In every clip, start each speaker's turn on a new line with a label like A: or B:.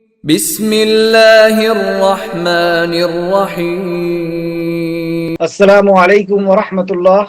A: بسم اللہ الرحمن الرحیم۔
B: السلام علیکم ورحمۃ اللہ۔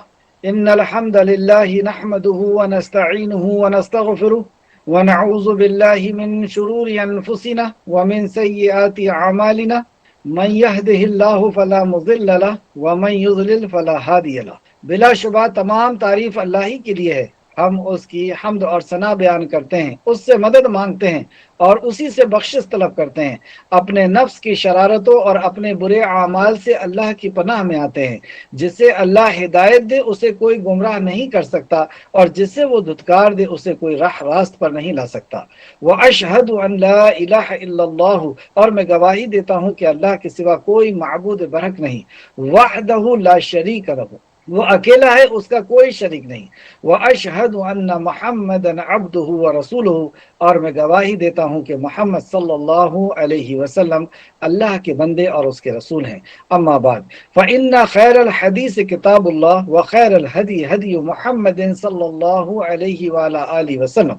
B: ان الحمد للہ نحمده ونستعینه ونستغفره ونعوذ باللہ من شرور انفسنا ومن سیئات اعمالنا من يهده اللہ فلا مضل له ومن يضلل فلا هادی له۔ بلا شبہ تمام تعریف اللہ ہی کے لیے ہے۔ ہم اس کی حمد اور ثنا بیان کرتے ہیں، اس سے مدد مانگتے ہیں اور اسی سے بخشش طلب کرتے ہیں۔ اپنے نفس کی شرارتوں اور اپنے برے اعمال سے اللہ کی پناہ میں آتے ہیں۔ جسے اللہ ہدایت دے اسے کوئی گمراہ نہیں کر سکتا، اور جسے وہ دھتکار دے اسے کوئی راہ راست پر نہیں لا سکتا۔ وَأَشْهَدُ أَن لَا إِلَٰهَ إِلَّا اللَّهُ، اور میں گواہی دیتا ہوں کہ اللہ کے سوا کوئی معبود برحق نہیں۔ وَحْدَهُ لَا شَرِيكَ لَهُ، وہ اکیلا ہے، اس کا کوئی شریک نہیں۔ وَأَشْهَدُ أَنَّ مُحَمَّدًا عَبْدُهُ وَرَسُولُهُ، اور میں گواہی دیتا ہوں کہ محمد صلی اللہ علیہ وسلم اللہ کے بندے اور اس کے رسول ہیں۔ اما بعد فإن خیر الحدیث کتاب اللہ وخیر الہدی ہدی محمد صلی اللہ علیہ وآلہ آلہ وسلم،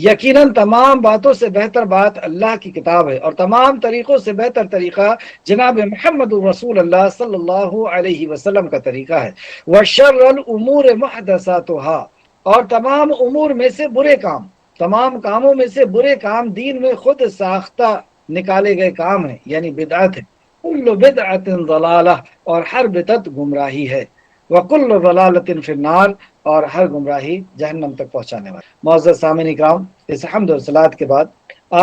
B: یقیناً تمام باتوں سے بہتر بات اللہ کی کتاب ہے، اور تمام طریقوں سے بہتر طریقہ جناب محمد رسول اللہ صلی اللہ علیہ وسلم کا طریقہ ہے۔ وشر الامور محدثاتها، اور تمام امور میں سے برے کام، تمام کاموں میں سے برے کام دین میں خود ساختہ نکالے گئے کام ہیں، یعنی بدعت ہے۔ کل بدعت ضلالہ، اور ہر بدعت گمراہی ہے۔ وکل ضلالۃ فی النار، اور ہر گمراہی جہنم تک پہنچانے والی۔ معزز سامعین اکرام، اس حمد و صلوات کے بعد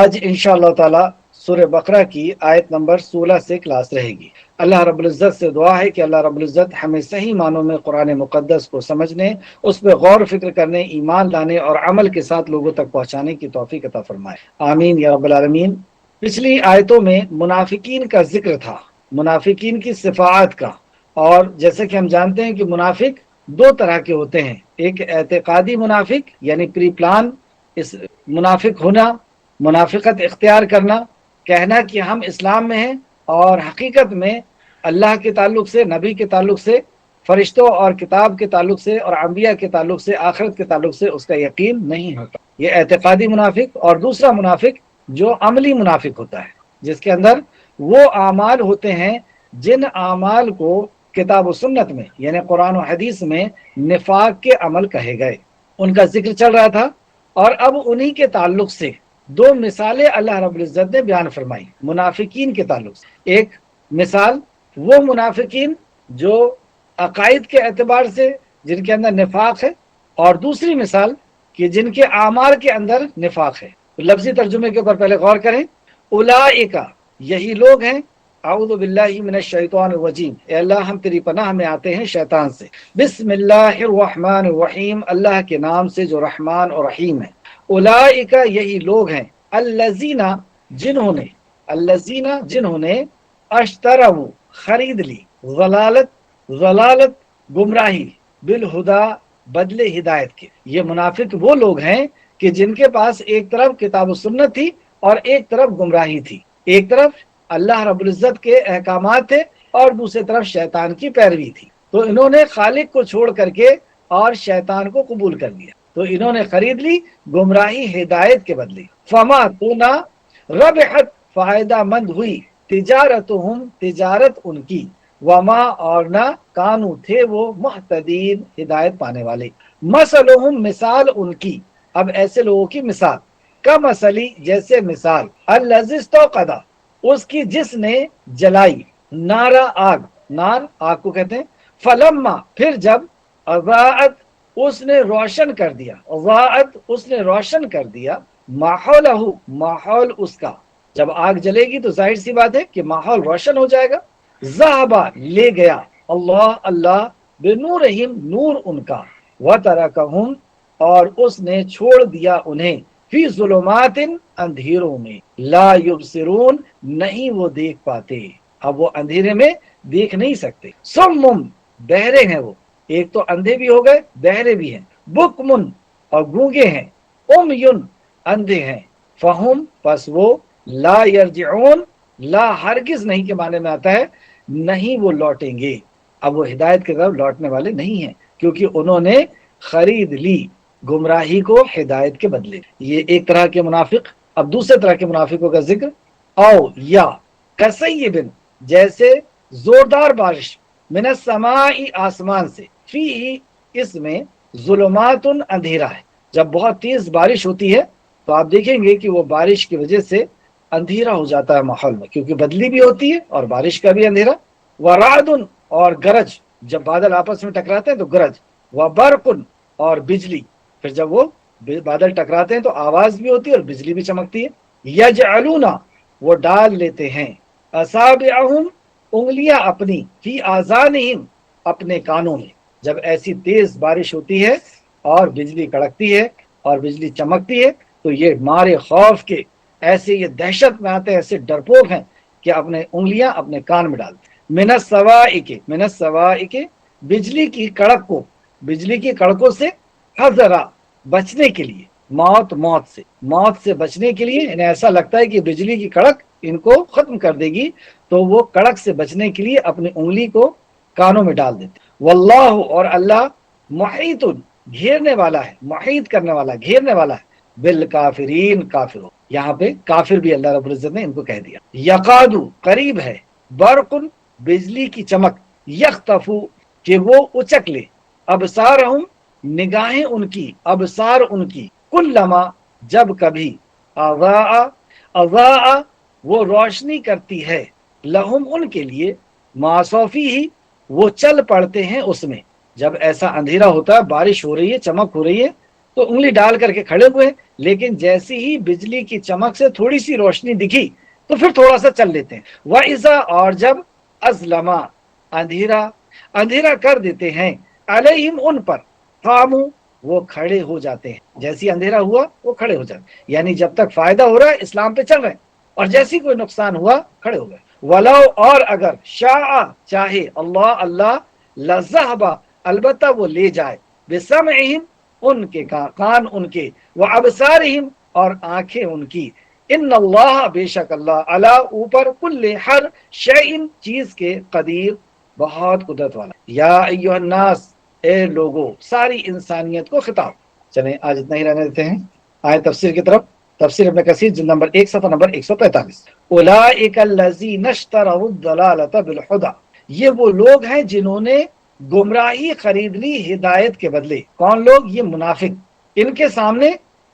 B: آج انشاءاللہ تعالی سورہ بقرہ کی آیت نمبر 16 سے کلاس رہے گی۔ اللہ رب العزت سے دعا ہے کہ اللہ رب العزت ہمیں صحیح معنوں میں قرآن مقدس کو سمجھنے، اس پہ غور و فکر کرنے، ایمان لانے اور عمل کے ساتھ لوگوں تک پہنچانے کی توفیق عطا فرمائے، آمین یا رب العالمین۔ پچھلی آیتوں میں منافقین کا ذکر تھا، منافقین کی صفات کا، اور جیسے کہ ہم جانتے ہیں کہ منافق دو طرح کے ہوتے ہیں، ایک اعتقادی منافق یعنی پری پلان اس منافق ہونا، منافقت اختیار کرنا، کہنا کہ ہم اسلام میں ہیں اور حقیقت میں اللہ کے تعلق سے، نبی کے تعلق سے، فرشتوں اور کتاب کے تعلق سے اور انبیاء کے تعلق سے، آخرت کے تعلق سے اس کا یقین نہیں ہوتا، یہ اعتقادی منافق۔ اور دوسرا منافق جو عملی منافق ہوتا ہے، جس کے اندر وہ اعمال ہوتے ہیں جن اعمال کو کتاب و سنت میں یعنی قرآن و حدیث میں نفاق کے عمل کہے گئے، ان کا ذکر چل رہا تھا۔ اور اب انہی کے تعلق سے دو مثالیں اللہ رب العزت نے بیان فرمائی منافقین کے تعلق سے۔ ایک مثال وہ منافقین جو عقائد کے اعتبار سے جن کے اندر نفاق ہے، اور دوسری مثال کہ جن کے اعمال کے اندر نفاق ہے۔ لفظی ترجمے کے اوپر پہلے غور کریں۔ اولئک، یہی لوگ ہیں، اعوذ باللہ من الشیطان الرجیم، اے اللہ ہم تیری پناہ میں آتے ہیں شیطان سے۔ بسم اللہ الرحمن الرحیم، اللہ کے نام سے جو رحمان اور رحیم ہے۔ اولئک، یہی لوگ ہیں، الذین، جنہوں نے اشتروا، خرید لی، ضلالت گمراہی، بالہدا، بدلے ہدایت کے۔ یہ منافق وہ لوگ ہیں کہ جن کے پاس ایک طرف کتاب و سنت تھی اور ایک طرف گمراہی تھی، ایک طرف اللہ رب العزت کے احکامات تھے اور دوسری طرف شیطان کی پیروی تھی، تو انہوں نے خالق کو چھوڑ کر کے اور شیطان کو قبول کر لیا، تو انہوں نے خرید لی گمراہی ہدایت کے بدلے۔ فما، تو نہ، ربحت، فائدہ مند ہوئی، تجارتہم، تجارت ان کی، وما، اور نہ، کانو، تھے وہ، مہتدین، ہدایت پانے والے۔ مثلہم، مثال ان کی، اب ایسے لوگوں کی مثال، کمثلی، جیسے مثال، الذی استوقد، اس کی جس نے جلائی، نارا، آگ، نار آگ کو کہتے ہیں، فلما، پھر جب، اضاءت، اس نے روشن کر دیا، اضاءت، اس نے روشن کر دیا، ماحولہ، ماحول اس کا، جب آگ جلے گی تو ظاہر سی بات ہے کہ ماحول روشن ہو جائے گا۔ ذہبا، لے گیا، اللہ بنورہم، نور ان کا، وترکہم، اور اس نے چھوڑ دیا انہیں، فی ظلمات، اندھیروں میں، لا یبصرون، نہیں وہ دیکھ پاتے، اب وہ اندھیرے میں دیکھ نہیں سکتے۔ صم، بہرے ہیں وہ، ایک تو اندھے بھی ہو گئے، بہرے بھی ہیں، بکمن، اور گونگے ہیں، امیون، اندھے ہیں، فہم، پس وہ، لا یرجعون، لا ہرگز نہیں کے معنی میں آتا ہے نہیں وہ لوٹیں گے، اب وہ ہدایت کی طرف لوٹنے والے نہیں ہیں، کیونکہ انہوں نے خرید لی گمراہی کو ہدایت کے بدلے۔ یہ ایک طرح کے منافق۔ اب دوسرے طرح کے منافقوں کا ذکر، او یا کسیبن جیسے زوردار بارش، من السماء آسمان سے، فی اس میں ظلمات اندھیرا ہے۔ جب بہت تیز بارش ہوتی ہے تو آپ دیکھیں گے کہ وہ بارش کی وجہ سے اندھیرا ہو جاتا ہے ماحول میں، کیونکہ بدلی بھی ہوتی ہے اور بارش کا بھی اندھیرا۔ ورعد اور گرج، جب بادل آپس میں ٹکراتے ہیں تو گرج۔ وبرق اور بجلی، پھر جب وہ بادل ٹکراتے ہیں تو آواز بھی ہوتی ہے اور بجلی بھی چمکتی ہے۔ یجعلون وہ ڈال لیتے ہیں، اصابعہم انگلیاں اپنی، فی آذانہم اپنے کانوں میں، جب ایسی تیز بارش ہوتی ہے اور بجلی کڑکتی ہے اور بجلی چمکتی ہے تو یہ مارے خوف کے ایسے یہ دہشت میں آتے ہیں، ایسے ڈرپوک ہیں کہ اپنے انگلیاں اپنے کان میں ڈالتے ہیں۔ من السوائک بجلی کی کڑک کو، بجلی کی کڑکوں سے، حذرا بچنے کے لیے، موت سے بچنے کے لیے، انہیں ایسا لگتا ہے کہ بجلی کی کڑک ان کو ختم کر دے گی تو وہ کڑک سے بچنے کے لیے اپنی انگلی کو کانوں میں ڈال دیتے۔ واللہ اور اللہ محیط گھیرنے والا ہے، محیط کرنے والا، گھیرنے والا ہے، بالکافرین کافروں، یہاں پہ کافر بھی اللہ رب العزت نے ان کو کہہ دیا۔ یقادو قریب ہے، برق بجلی کی چمک، یختفو کہ وہ اچک لے، ابصارہم نگاہیں ان کی، ابصار ان کی، کلما جب کبھی، اضاء وہ روشنی کرتی ہے، لہم ان کے لیے، معصوفی ہی وہ چل پڑتے ہیں اس میں۔ جب ایسا اندھیرا ہوتا ہے، بارش ہو رہی ہے، چمک ہو رہی ہے تو انگلی ڈال کر کے کھڑے ہوئے، لیکن جیسی ہی بجلی کی چمک سے تھوڑی سی روشنی دکھی تو پھر تھوڑا سا چل لیتے ہیں۔ وَإِذَا اور جب ازلما اندھیرا کر دیتے ہیں، علیہم ان پر، قاموا وہ کھڑے ہو جاتے ہیں، جیسی اندھیرا ہوا وہ کھڑے ہو جاتے ہیں، یعنی جب تک فائدہ ہو رہا ہے اسلام پہ چل رہے ہیں، اور جیسی کوئی نقصان ہوا کھڑے ہو گئے۔ ولو اور اگر شاء چاہے اللہ لذہب البتہ وہ لے جائے، بسمعہم ان کے کان ان کے، وابصارہم اور آنکھیں ان کی، ان اللہ بے شک اللہ، علی اوپر، کل ہر شیء چیز کے، قدیر بہت قدرت والا۔ یا ایھا الناس اے لوگو، ساری انسانیت کو خطاب۔ چلیں آج اتنا ہی رہنے دیتے ہیں، آئے تفسیر کی طرف۔ تفسیر ابن کثیر جلد نمبر 1 صفحہ نمبر 145۔ اولئک الذین اشتروا الضلالۃ بالہدی، یہ وہ لوگ ہیں جنہوں نے گمراہی خرید لی ہدایت کے بدلے۔ کون لوگ؟ یہ منافق۔ ان کے سامنے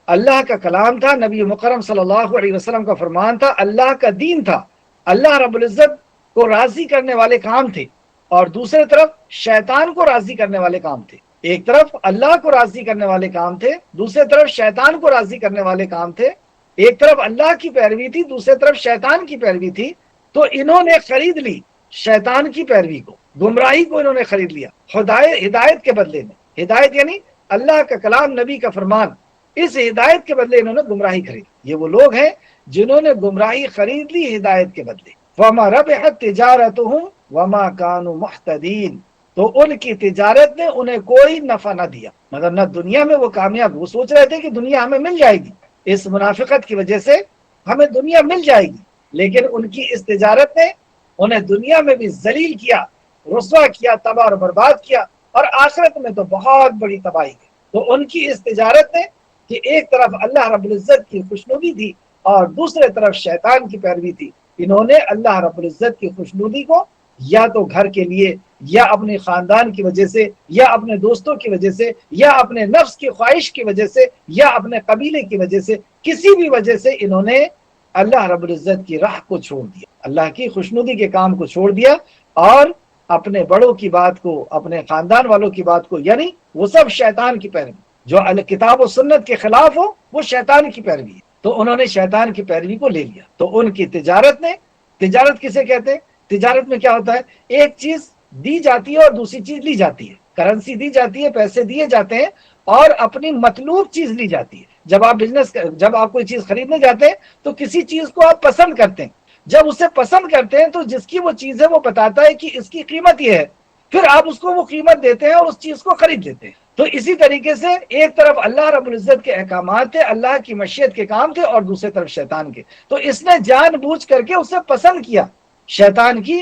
B: اللہ کا کلام تھا، نبی مکرم صلی اللہ علیہ وسلم کا فرمان تھا، اللہ کا دین تھا، اللہ رب العزت کو راضی کرنے والے کام تھے، اور دوسرے طرف شیطان کو راضی کرنے والے کام تھے۔ ایک طرف اللہ کو راضی کرنے والے کام تھے، دوسرے طرف شیطان کو راضی کرنے والے کام تھے۔ ایک طرف اللہ کی پیروی تھی، دوسرے طرف شیطان کی پیروی تھی، تو انہوں نے خرید لی شیطان کی پیروی کو، گمراہی کو انہوں نے خرید لیا ہدایت کے بدلے میں۔ ہدایت یعنی اللہ کا کلام، نبی کا فرمان، اس ہدایت کے بدلے انہوں نے گمراہی خرید۔ یہ وہ لوگ ہیں جنہوں نے گمراہی خرید لی ہدایت کے بدلے۔ وما ربحت تجارتهم وما كانوا محتدین، تو ان کی تجارت نے انہیں کوئی نفع نہ دیا، مطلب نہ دنیا میں وہ کامیاب، وہ سوچ رہے تھے کہ دنیا ہمیں مل جائے گی، اس منافقت کی وجہ سے ہمیں دنیا مل جائے گی، لیکن ان کی اس تجارت نے انہیں دنیا میں بھی ذلیل کیا، رسوا کیا، تباہ اور برباد کیا، اور آخرت میں تو بہت بڑی تباہی ہے۔ تو ان کی اس تجارت نے کہ ایک طرف اللہ رب العزت کی خوشنودی تھی اور دوسرے طرف شیطان کی پیروی تھی، انہوں نے اللہ رب العزت کی خوشنودی کو یا تو گھر کے لیے، یا اپنے خاندان کی وجہ سے، یا اپنے دوستوں کی وجہ سے، یا اپنے نفس کی خواہش کی وجہ سے، یا اپنے قبیلے کی وجہ سے، کسی بھی وجہ سے انہوں نے اللہ رب العزت کی راہ کو چھوڑ دیا، اللہ کی خوشنودی کے کام کو چھوڑ دیا، اور اپنے بڑوں کی بات کو، اپنے خاندان والوں کی بات کو، یعنی وہ سب شیطان کی پیروی، جو کتاب و سنت کے خلاف ہو وہ شیطان کی پیروی ہے، تو انہوں نے شیطان کی پیروی کو لے لیا۔ تو ان کی تجارت نے، تجارت کسے کہتے ہیں؟ تجارت میں کیا ہوتا ہے؟ ایک چیز دی جاتی ہے اور دوسری چیز لی جاتی ہے، کرنسی دی جاتی ہے، پیسے دیے جاتے ہیں، اور اپنی مطلوب چیز لی جاتی ہے۔ جب آپ کوئی چیز خریدنے جاتے ہیں تو کسی چیز کو آپ پسند کرتے ہیں، جب اسے پسند کرتے ہیں تو جس کی وہ چیز ہے وہ بتاتا ہے کہ اس کی قیمت یہ ہے، پھر آپ اس کو وہ قیمت دیتے ہیں اور اس چیز کو خرید لیتے ہیں۔ تو اسی طریقے سے ایک طرف اللہ رب العزت کے احکامات تھے، اللہ کی مشیت کے کام تھے، اور دوسری طرف شیطان کے، تو اس نے جان بوجھ کر کے اسے پسند کیا، شیطان کی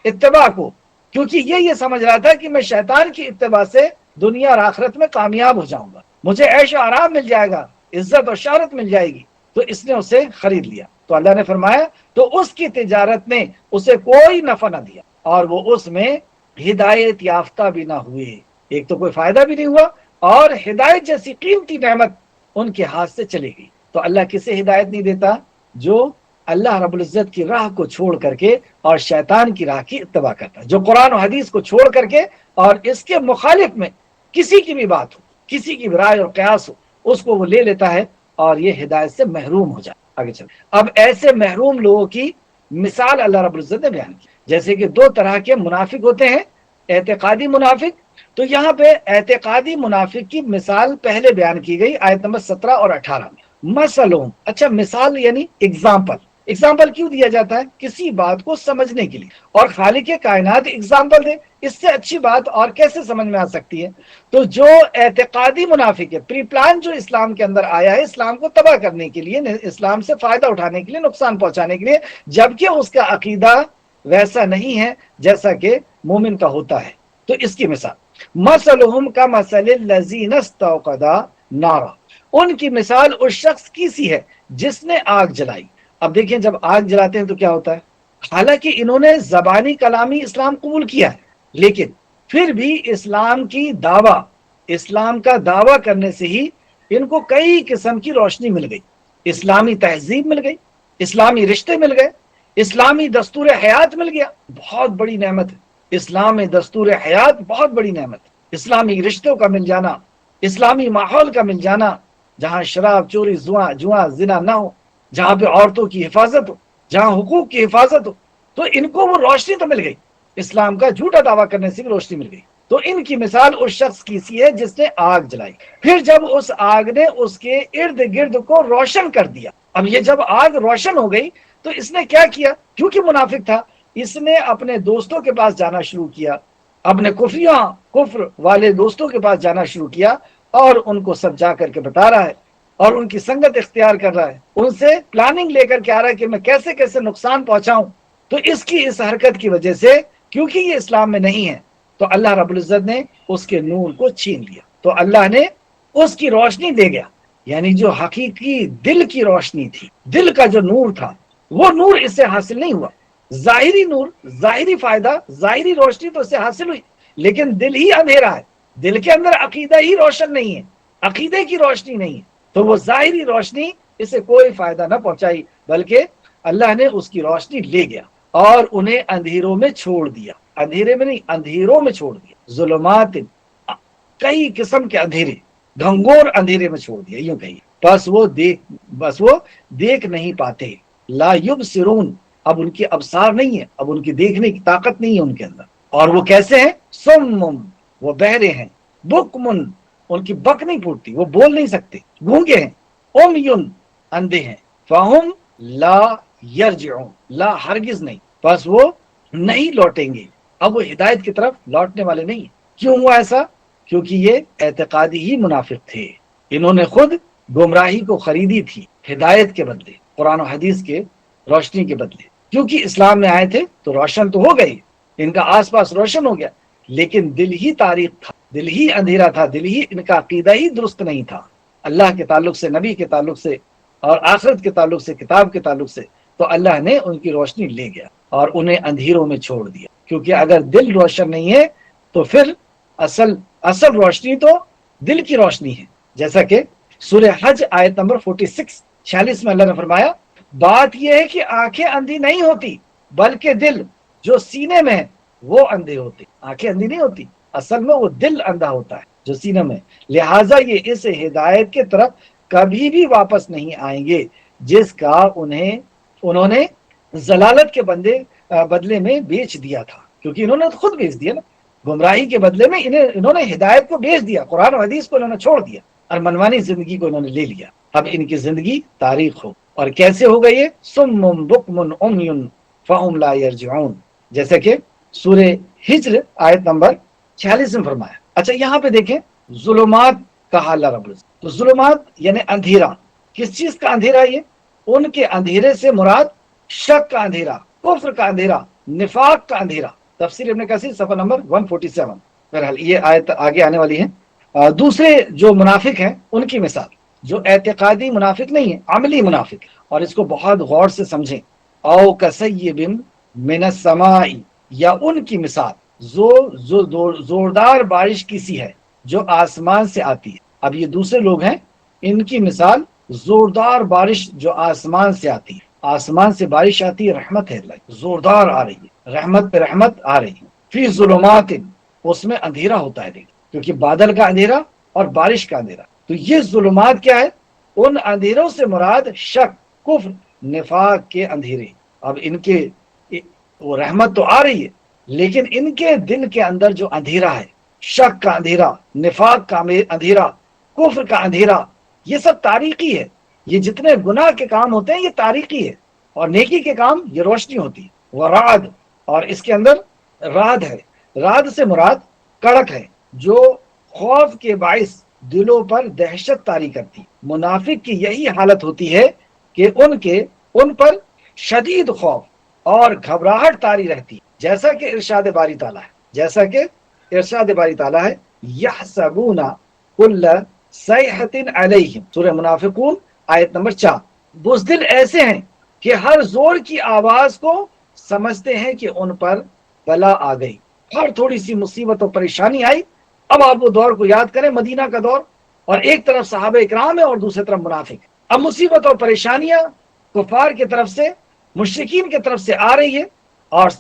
B: اتباع کو، کیونکہ یہ سمجھ رہا تھا کہ میں شیطان کی اتباع سے دنیا اور آخرت میں کامیاب ہو جاؤں گا، مجھے عیش و آرام مل جائے گا، عزت اور شہرت مل جائے گی، تو اس نے اسے خرید لیا۔ تو اللہ نے فرمایا تو اس کی تجارت نے اسے کوئی نفع نہ دیا اور وہ اس میں ہدایت یافتہ بھی نہ ہوئے. ایک تو کوئی فائدہ بھی نہیں ہوا اور ہدایت جیسی قیمتی نعمت ان کے ہاتھ سے چلی گئی. تو اللہ کسے ہدایت نہیں دیتا؟ جو اللہ رب العزت کی راہ کو چھوڑ کر کے اور شیطان کی راہ کی اتباع کرتا ہے، جو قرآن و حدیث کو چھوڑ کر کے اور اس کے مخالف میں کسی کی بھی بات ہو، کسی کی بھی رائے اور قیاس ہو، اس کو وہ لے لیتا ہے اور یہ ہدایت سے محروم ہو جائے. آگے چل، اب ایسے محروم لوگوں کی مثال اللہ رب العزت نے بیان کی. جیسے کہ دو طرح کے منافق ہوتے ہیں، اعتقادی منافق. تو یہاں پہ اعتقادی منافق کی مثال پہلے بیان کی گئی آیت نمبر 17 اور 18 میں. مثلہم، اچھا مثال یعنی اگزامپل. اگزامپل کیوں دیا جاتا ہے؟ کسی بات کو سمجھنے کے لیے. اور خالق کائنات اگزامپل دے، اس سے اچھی بات اور کیسے سمجھ میں آ سکتی ہے؟ تو جو اعتقادی منافق ہے، پری پلان جو اسلام کے اندر آیا ہے اسلام کو تباہ کرنے کے لیے، اسلام سے فائدہ اٹھانے کے لیے، نقصان پہنچانے کے لیے، جبکہ اس کا عقیدہ ویسا نہیں ہے جیسا کہ مومن کا ہوتا ہے. تو اس کی مثال مثلہم کمثل الذین استوقدا نارا، ان کی مثال اس شخص کی سی ہے جس نے آگ جلائی. اب دیکھیں جب آگ جلاتے ہیں تو کیا ہوتا ہے؟ حالانکہ انہوں نے زبانی کلامی اسلام قبول کیا ہے، لیکن پھر بھی اسلام کا دعویٰ کرنے سے ہی ان کو کئی قسم کی روشنی مل گئی. اسلامی تہذیب مل گئی، اسلامی رشتے مل گئے، اسلامی دستور حیات مل گیا. بہت بڑی نعمت ہے اسلام میں، دستور حیات بہت بڑی نعمت ہے. اسلامی رشتوں کا مل جانا، اسلامی ماحول کا مل جانا، جہاں شراب، چوری، جوا، زنا نہ ہو، جہاں پہ عورتوں کی حفاظت ہو، جہاں حقوق کی حفاظت ہو. تو ان کو وہ روشنی تو مل گئی، اسلام کا جھوٹا دعویٰ کرنے سے بھی روشنی مل گئی. تو ان کی مثال اس شخص کی سی ہے جس نے آگ جلائی، پھر جب اس آگ نے اس کے ارد گرد کو روشن کر دیا. اب یہ جب آگ روشن ہو گئی تو اس نے کیا کیا؟ کیونکہ منافق تھا، اس نے اپنے دوستوں کے پاس جانا شروع کیا، اپنے کفر والے دوستوں کے پاس جانا شروع کیا اور ان کو سب جا کر کے بتا رہا ہے اور ان کی سنگت اختیار کر رہا ہے، ان سے پلاننگ لے کر کے آ رہا ہے کہ میں کیسے کیسے نقصان پہنچاؤں. تو اس حرکت کی وجہ سے، کیونکہ یہ اسلام میں نہیں ہے، تو اللہ رب العزت نے اس کے نور کو چھین لیا. تو اللہ نے اس کی روشنی دے گیا، یعنی جو حقیقی دل کی روشنی تھی، دل کا جو نور تھا، وہ نور اس سے حاصل نہیں ہوا. ظاہری نور، ظاہری فائدہ، ظاہری روشنی تو اس سے حاصل ہوئی، لیکن دل ہی اندھیرا ہے، دل کے اندر عقیدہ ہی روشن نہیں ہے، عقیدے کی روشنی نہیں ہے. تو وہ ظاہری روشنی اسے کوئی فائدہ نہ پہنچائی، بلکہ اللہ نے اس کی روشنی لے گیا اور انہیں اندھیروں میں چھوڑ دیا. اندھیرے میں نہیں، اندھیروں میں چھوڑ دیا. ظلمات، کئی قسم کے اندھیرے، گھنگور اندھیرے میں چھوڑ دیا، یوں کہیے. بس وہ دیکھ نہیں پاتے. لا یبصرون، اب ان کی ابصار نہیں ہے، اب ان کی دیکھنے کی طاقت نہیں ہے ان کے اندر. اور وہ کیسے ہیں؟ سمم، وہ بہرے ہیں. بکمن، ان کی بک نہیں پھوٹتی، وہ بول نہیں سکتے، گونگے ہیں. امیون، اندھے ہیں. فہم لا یرجعون، لا ہرگز نہیں، بس وہ نہیں لوٹیں گے. اب وہ ہدایت کی طرف لوٹنے والے نہیں ہیں. کیوں ہوا ایسا؟ کیونکہ یہ اعتقادی ہی منافق تھے. انہوں نے خود گمراہی کو خریدی تھی ہدایت کے بدلے، قرآن و حدیث کے روشنی کے بدلے. کیونکہ اسلام میں آئے تھے تو روشن تو ہو گئی، ان کا آس پاس روشن ہو گیا، لیکن دل ہی تاریک تھا، دل ہی اندھیرا تھا، دل ہی ان کا عقیدہ ہی درست نہیں تھا، اللہ کے تعلق سے، نبی کے تعلق سے، اور آخرت کے تعلق سے، کتاب کے تعلق سے. تو اللہ نے ان کی روشنی لے گیا اور انہیں اندھیروں میں چھوڑ دیا. کیونکہ اگر دل روشن نہیں ہے تو پھر اصل روشنی تو دل کی روشنی ہے. جیسا کہ سورہ حج آیت نمبر 46 میں اللہ نے فرمایا، بات یہ ہے کہ آنکھیں اندھی نہیں ہوتی، بلکہ دل جو سینے میں ہے وہ اندھے ہوتے. آنکھیں اندھی نہیں ہوتی، اصل میں وہ دل اندھا ہوتا ہے جو سینے میں. لہٰذا یہ اس ہدایت کے طرف کبھی بھی واپس نہیں آئیں گے جس کا انہوں نے ضلالت کے بدلے میں بیچ دیا تھا. کیونکہ انہوں نے خود بیچ دیا نا، گمراہی کے بدلے میں انہوں نے ہدایت کو بیچ دیا، قرآن و حدیث کو انہوں نے چھوڑ دیا اور منمانی زندگی کو انہوں نے لے لیا. اب ان کی زندگی تاریخ ہو. اور کیسے ہو گئی ہے؟ سم بکم عمی فہم لا یرجعون، جیسے کہ سورہ ہجر آیت نمبر 46 میں فرمایا. اچھا یہاں پہ دیکھیں ظلمات کہا اللہ رب العزت. تو ظلمات یعنی اندھیرا. کس چیز کا اندھیرا؟ یہ ان کے اندھیرے سے مراد شک کا اندھیرا، کفر کا اندھیرا، نفاق کا اندھیرا. تفسیر ابن کثیر صفحہ نمبر 147. بہرحال یہ آیت آگے آنے والی ہے. دوسرے جو منافق ہیں ان کی مثال، جو اعتقادی منافق نہیں ہے، عملی منافق. اور اس کو بہت غور سے سمجھیں. او کسیب من السماء، یا ان کی مثال زوردار بارش کی سی ہے جو آسمان سے آتی ہے. اب یہ دوسرے لوگ ہیں، ان کی مثال زوردار بارش جو آسمان سے آتی ہے. آسمان سے بارش آتی ہے، رحمت ہے، اللہ زوردار آ رہی ہے، رحمت پہ رحمت آ رہی ہے. فی ظلمات، اس میں اندھیرا ہوتا ہے، دیکھ، کیونکہ بادل کا اندھیرا اور بارش کا اندھیرا. تو یہ ظلمات کیا ہے؟ ان اندھیروں سے مراد شک، کفر، نفاق کے اندھیرے. اب ان کے وہ رحمت تو آ رہی ہے، لیکن ان کے دل کے اندر جو اندھیرا ہے، شک کا اندھیرا، نفاق کا اندھیرا، کفر کا اندھیرا، یہ سب تاریکی ہے. یہ جتنے گناہ کے کام ہوتے ہیں یہ تاریکی ہے، اور نیکی کے کام یہ روشنی ہوتی ہے. وہ رعد، اور اس کے اندر رعد ہے. رعد سے مراد کڑک ہے، جو خوف کے باعث دلوں پر دہشت طاری کرتی. منافق کی یہی حالت ہوتی ہے کہ ان پر شدید خوف اور گھبراہٹ طاری رہتی، جیسا کہ ارشاد باری تعالیٰ ہے یحسبون کل صیحۃ علیہم، سورہ منافقون آیت نمبر 4. بزدل ایسے ہیں کہ ہر زور کی آواز کو سمجھتے ہیں کہ ان پر بلا آ گئی. ہر تھوڑی سی مصیبت اور پریشانی آئی. اب آپ وہ دور کو یاد کریں، مدینہ کا دور، اور ایک طرف صحابہ اکرام ہے اور دوسری طرف منافق. اب مصیبت اور پریشانیاں کفار کی طرف سے، مشرکین کی طرف سے آ رہی ہے، اور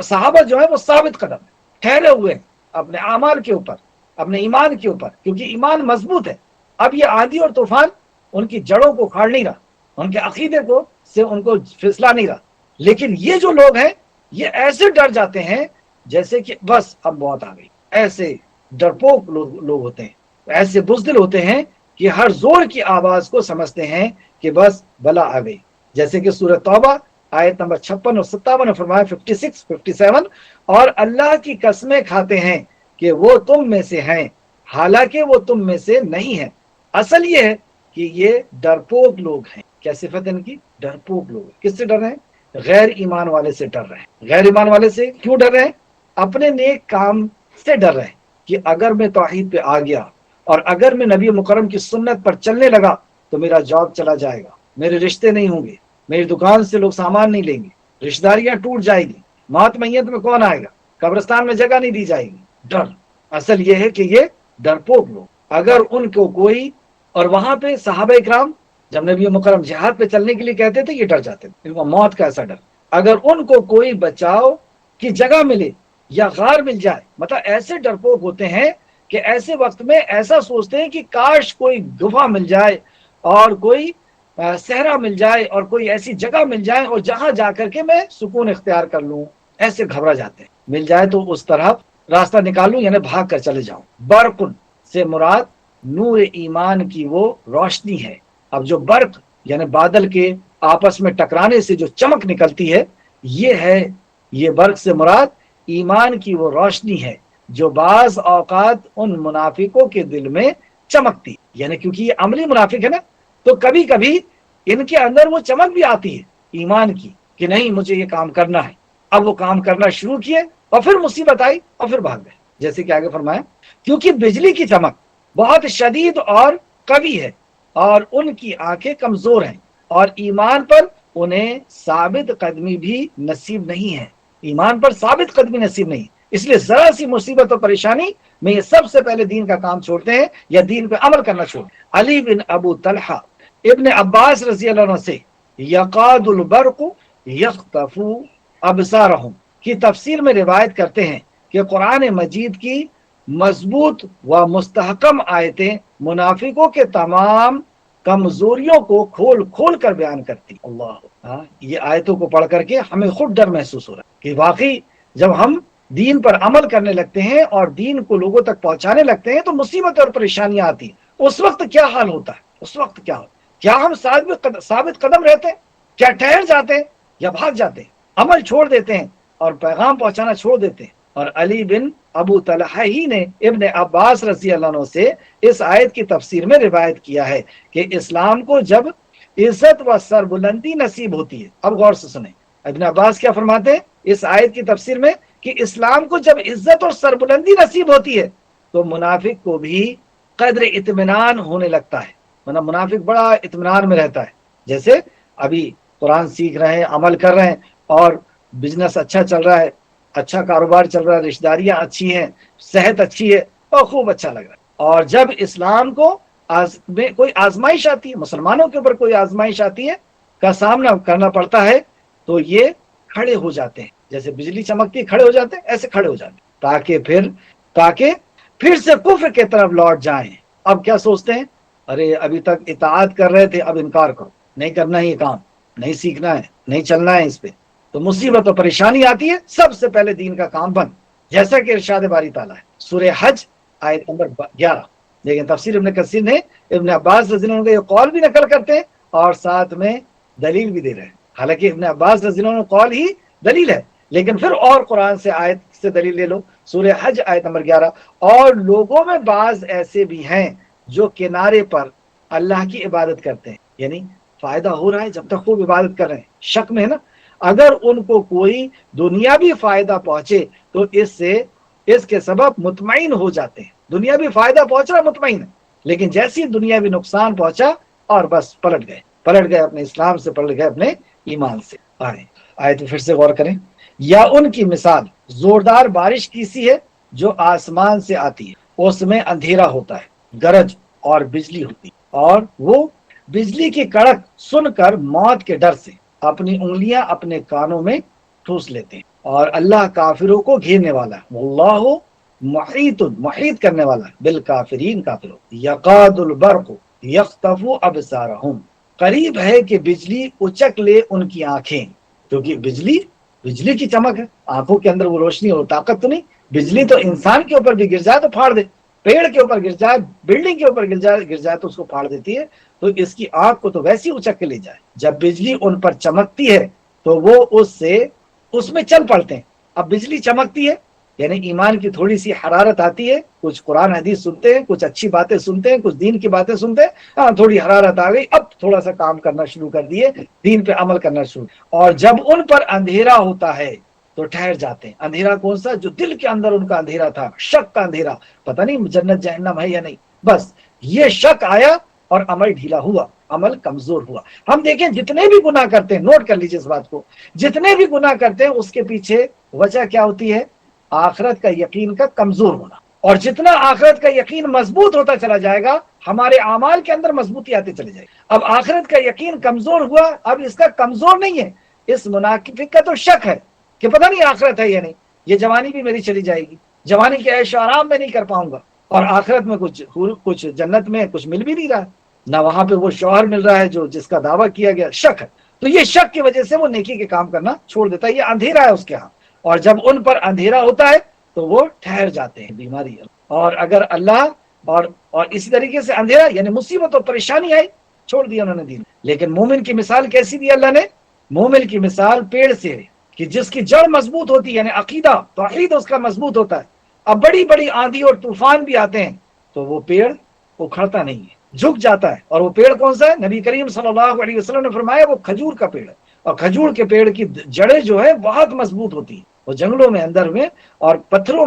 B: صحابہ جو ہے وہ ثابت قدم ہے، ٹھہرے ہوئے ہیں اپنے اعمال کے اوپر، اپنے ایمان کے اوپر، کیونکہ ایمان مضبوط ہے. اب یہ آندھی اور طوفان ان کی جڑوں کو کھاڑ نہیں رہا، ان کے عقیدے کو سے ان کو پھسلا نہیں رہا. لیکن یہ جو لوگ ہیں یہ ایسے ڈر جاتے ہیں جیسے کہ بس اب موت آ گئی. ایسے ڈرپوک لوگ ہوتے ہیں، ایسے بزدل ہوتے ہیں کہ ہر زور کی آواز کو سمجھتے ہیں کہ بس بلا آ گئی. جیسے کہ سورہ توبہ آیت نمبر 56 اور 57 نے فرمایا، 56 57، اور اللہ کی قسمیں کھاتے ہیں کہ وہ تم میں سے ہیں حالانکہ وہ تم میں سے نہیں ہیں. اصل یہ ہے کہ یہ ڈرپوک لوگ ہیں. کیا صفت ہے ان کی؟ ڈرپوک لوگ. کس سے ڈر رہے ہیں؟ غیر ایمان والے سے ڈر رہے ہیں. غیر ایمان والے سے کیوں ڈر رہے ہیں؟ اپنے نیک کام سے ڈر رہے ہیں کہ اگر میں توحید پہ آ گیا اور اگر میں نبی مکرم کی سنت پر چلنے لگا تو میرا جاب چلا جائے گا، میرے رشتے نہیں ہوں گے، میری دکان سے لوگ سامان نہیں لیں گے، رشتہ داریاں ٹوٹ جائیں گی، موت میت میں کون آئے گا، قبرستان میں جگہ نہیں دی جائے گی. ڈر. اصل یہ ہے کہ یہ ڈرپوک لوگ، اگر ان کو کوئی، اور وہاں پہ صحابہ اکرام جب نبی مکرم جہاد پہ چلنے کے لیے کہتے تھے یہ ڈر جاتے تھے، ان کو موت کا ایسا ڈر. اگر ان کو کوئی بچاؤ کی جگہ ملے یا غار مل جائے، مطلب ایسے ڈرپوک ہوتے ہیں کہ ایسے وقت میں ایسا سوچتے ہیں کہ کاش کوئی گفا مل جائے اور کوئی صحرا مل جائے اور کوئی ایسی جگہ مل جائے اور جہاں جا کر کے میں سکون اختیار کر لوں. ایسے گھبرا جاتے ہیں، مل جائے تو اس طرف راستہ نکالوں، یعنی بھاگ کر چلے جاؤں. برقن سے مراد نور ایمان کی وہ روشنی ہے. اب جو برق یعنی بادل کے آپس میں ٹکرانے سے جو چمک نکلتی ہے، یہ برق سے مراد ایمان کی وہ روشنی ہے جو بعض اوقات ان منافقوں کے دل میں چمکتی. یعنی کیونکہ یہ عملی منافق ہے نا، تو کبھی کبھی ان کے اندر وہ چمک بھی آتی ہے ایمان کی کہ نہیں مجھے یہ کام کرنا ہے. اب وہ کام کرنا شروع کیے اور پھر مصیبت آئی اور پھر بھاگ گئے. جیسے کہ آگے فرمایا، کیونکہ بجلی کی چمک بہت شدید اور قوی ہے اور ان کی آنکھیں کمزور ہیں اور ایمان پر انہیں ثابت قدمی بھی نصیب نہیں ہے. ایمان پر ثابت قدمی نصیب نہیں، اس لیے ذرا سی مصیبت اور پریشانی میں یہ سب سے پہلے دین کا کام چھوڑتے ہیں یا دین پہ عمل کرنا چھوڑتے ہیں. علی بن ابو طلحہ ابن عباس رضی اللہ عنہ سے یقاد البرق یخطف ابصارہم کی تفسیر میں روایت کرتے ہیں کہ قرآن مجید کی مضبوط و مستحکم آیتیں منافقوں کے تمام کمزوریوں کو کھول کھول کر بیان کرتی. اللہ، یہ آیتوں کو پڑھ کر کے ہمیں خود ڈر محسوس ہو رہا ہے کہ واقعی جب ہم دین پر عمل کرنے لگتے ہیں اور دین کو لوگوں تک پہنچانے لگتے ہیں تو مصیبت اور پریشانیاں آتی ہیں. اس وقت کیا حال ہوتا ہے؟ اس وقت کیا ہم ثابت قدم رہتے ہیں؟ کیا ٹھہر جاتے ہیں یا بھاگ جاتے ہیں، عمل چھوڑ دیتے ہیں اور پیغام پہنچانا چھوڑ دیتے ہیں؟ اور علی بن ابو طلحہ ہی نے ابن عباس رضی اللہ عنہ سے اس آیت کی تفسیر میں روایت کیا ہے کہ اسلام کو جب عزت و سربلندی نصیب ہوتی ہے. اب غور سے سنیں، ابن عباس کیا فرماتے ہیں اس آیت کی تفسیر میں کہ اسلام کو جب عزت اور سربلندی نصیب ہوتی ہے تو منافق کو بھی قدر اطمینان ہونے لگتا ہے. منافق بڑا اطمینان میں رہتا ہے. جیسے ابھی قرآن سیکھ رہے ہیں، عمل کر رہے ہیں، اور بزنس اچھا چل رہا ہے، اچھا کاروبار چل رہا ہے، رشتہ داریاں اچھی ہیں، صحت اچھی ہے، اور خوب اچھا لگ رہا ہے۔ اور جب اسلام کو میں کوئی آزمائش آتی ہے، مسلمانوں کے اوپر کوئی آزمائش آتی ہے کا سامنا کرنا پڑتا ہے، تو یہ کھڑے ہو جاتے ہیں، جیسے بجلی چمکتی ہے کھڑے ہو جاتے ہیں، ایسے کھڑے ہو جاتے ہیں، تاکہ پھر سے کفر کی طرف لوٹ جائیں۔ اب کیا سوچتے ہیں، ارے ابھی تک اطاعت کر رہے تھے، اب انکار کرو، نہیں کرنا ہے یہ کام، نہیں سیکھنا ہے، نہیں چلنا ہے اس پہ، تو مصیبت و پریشانی آتی ہے، سب سے پہلے دین کا کام بند، جیسا کہ ارشاد باری تعالیٰ ہے سورہ حج آیت نمبر 11۔ لیکن تفسیر ابن کثیر نے ابن عباس رضی اللہ عنہ کا یہ قول بھی نقل کرتے ہیں اور ساتھ میں دلیل بھی دے رہے ہیں، حالانکہ ابن عباس رضی اللہ عنہ قول ہی دلیل ہے، لیکن پھر اور قرآن سے آیت سے دلیل لے لو، سورہ حج آیت نمبر 11۔ اور لوگوں میں بعض ایسے بھی ہیں جو کنارے پر اللہ کی عبادت کرتے ہیں، یعنی فائدہ ہو رہا ہے جب تک خوب عبادت کر رہے ہیں، شک میں ہے نا، اگر ان کو کوئی دنیاوی فائدہ پہنچے تو اس کے سبب مطمئن ہو جاتے ہیں، دنیاوی فائدہ پہنچ رہا مطمئن ہے، لیکن جیسی دنیاوی نقصان پہنچا اور بس پلٹ گئے اپنے اسلام سے، پلٹ گئے اپنے ایمان سے۔ آیت پھر سے غور کریں، یا ان کی مثال زوردار بارش کی سی ہے جو آسمان سے آتی ہے، اس میں اندھیرا ہوتا ہے، گرج اور بجلی ہوتی ہے، اور وہ بجلی کی کڑک سن کر موت کے ڈر سے اپنی انگلیاں اپنے کانوں میں ٹھوس لیتے ہیں، اور اللہ کافروں کو گھیرنے والا ہے، واللہ محیط کرنے والا ہے بالکافرین، کافروں۔ یقاد البرق یخطف ابصارہم، قریب ہے کہ بجلی اچک لے ان کی آنکھیں، کیونکہ بجلی کی چمک ہے، آنکھوں کے اندر وہ روشنی اور طاقت تو نہیں، بجلی تو انسان کے اوپر بھی گر جائے تو پھاڑ دے، پیڑ کے اوپر گر جائے، بلڈنگ کے اوپر گر جائے تو اس کو پھاڑ دیتی ہے، تو اس کی آنکھ کو تو ویسی اچک کے لے جائے۔ جب بجلی ان پر چمکتی ہے تو وہ اس میں چل پڑتے ہیں۔ اب بجلی چمکتی ہے یعنی ایمان کی تھوڑی سی حرارت آتی ہے، کچھ قرآن حدیث سنتے ہیں، کچھ اچھی باتیں سنتے ہیں، کچھ دین کی باتیں سنتے ہیں، ہاں تھوڑی حرارت آ گئی، اب تھوڑا سا کام کرنا شروع کر دیے، دین پہ عمل کرنا شروع، اور جب ان پر اندھیرا ہوتا ہے تو ٹھہر جاتے ہیں۔ اندھیرا کون سا؟ جو دل کے اندر ان کا اندھیرا تھا، شک کا اندھیرا، پتہ نہیں جنت جہنم ہے یا نہیں، بس یہ شک آیا اور عمل ڈھیلا ہوا، عمل کمزور ہوا۔ ہم دیکھیں جتنے بھی گناہ کرتے ہیں، نوٹ کر لیجیے اس بات کو، جتنے بھی گناہ کرتے ہیں اس کے پیچھے وجہ کیا ہوتی ہے؟ آخرت کا یقین کا کمزور ہونا، اور جتنا آخرت کا یقین مضبوط ہوتا چلا جائے گا ہمارے اعمال کے اندر مضبوطی آتی چلی جائے گی۔ اب آخرت کا یقین کمزور ہوا، اب اس کا کمزور نہیں ہے، اس منافق کا تو شک ہے کہ پتہ نہیں آخرت ہے یا نہیں، یہ جوانی بھی میری چلی جائے گی، جوانی کے عیش و آرام میں نہیں کر پاؤں گا، اور آخرت میں کچھ جنت میں کچھ مل بھی نہیں رہا، نہ وہاں پہ وہ شوہر مل رہا ہے جس کا دعویٰ کیا گیا، شک ہے، تو یہ شک کی وجہ سے وہ نیکی کے کام کرنا چھوڑ دیتا ہے، یہ اندھیرا ہے اس کے ہاں، اور جب ان پر اندھیرا ہوتا ہے تو وہ ٹھہر جاتے ہیں، بیماری ہے، اور اگر اللہ اور اسی طریقے سے اندھیرا یعنی مصیبت اور پریشانی آئی، چھوڑ دیا انہوں نے دین۔ لیکن مومن کی مثال کیسی دی اللہ نے؟ مومن کی مثال پیڑ سے ہے کہ جس کی جڑ مضبوط ہوتی ہے، یعنی عقیدہ توحید اس کا مضبوط ہوتا ہے، اب بڑی بڑی آندھی اور طوفان بھی آتے ہیں تو وہ پیڑ اکھڑتا نہیں ہے، جھک جاتا ہے، اور وہ پیڑ کون سا ہے؟ نبی کریم صلی اللہ علیہ وسلم نے فرمایا وہ کھجور کا پیڑ ہے، اور کھجور کے پیڑ کی جڑیں جو ہے بہت مضبوط ہوتی ہیں، وہ جنگلوں میں اندر میں اور پتھروں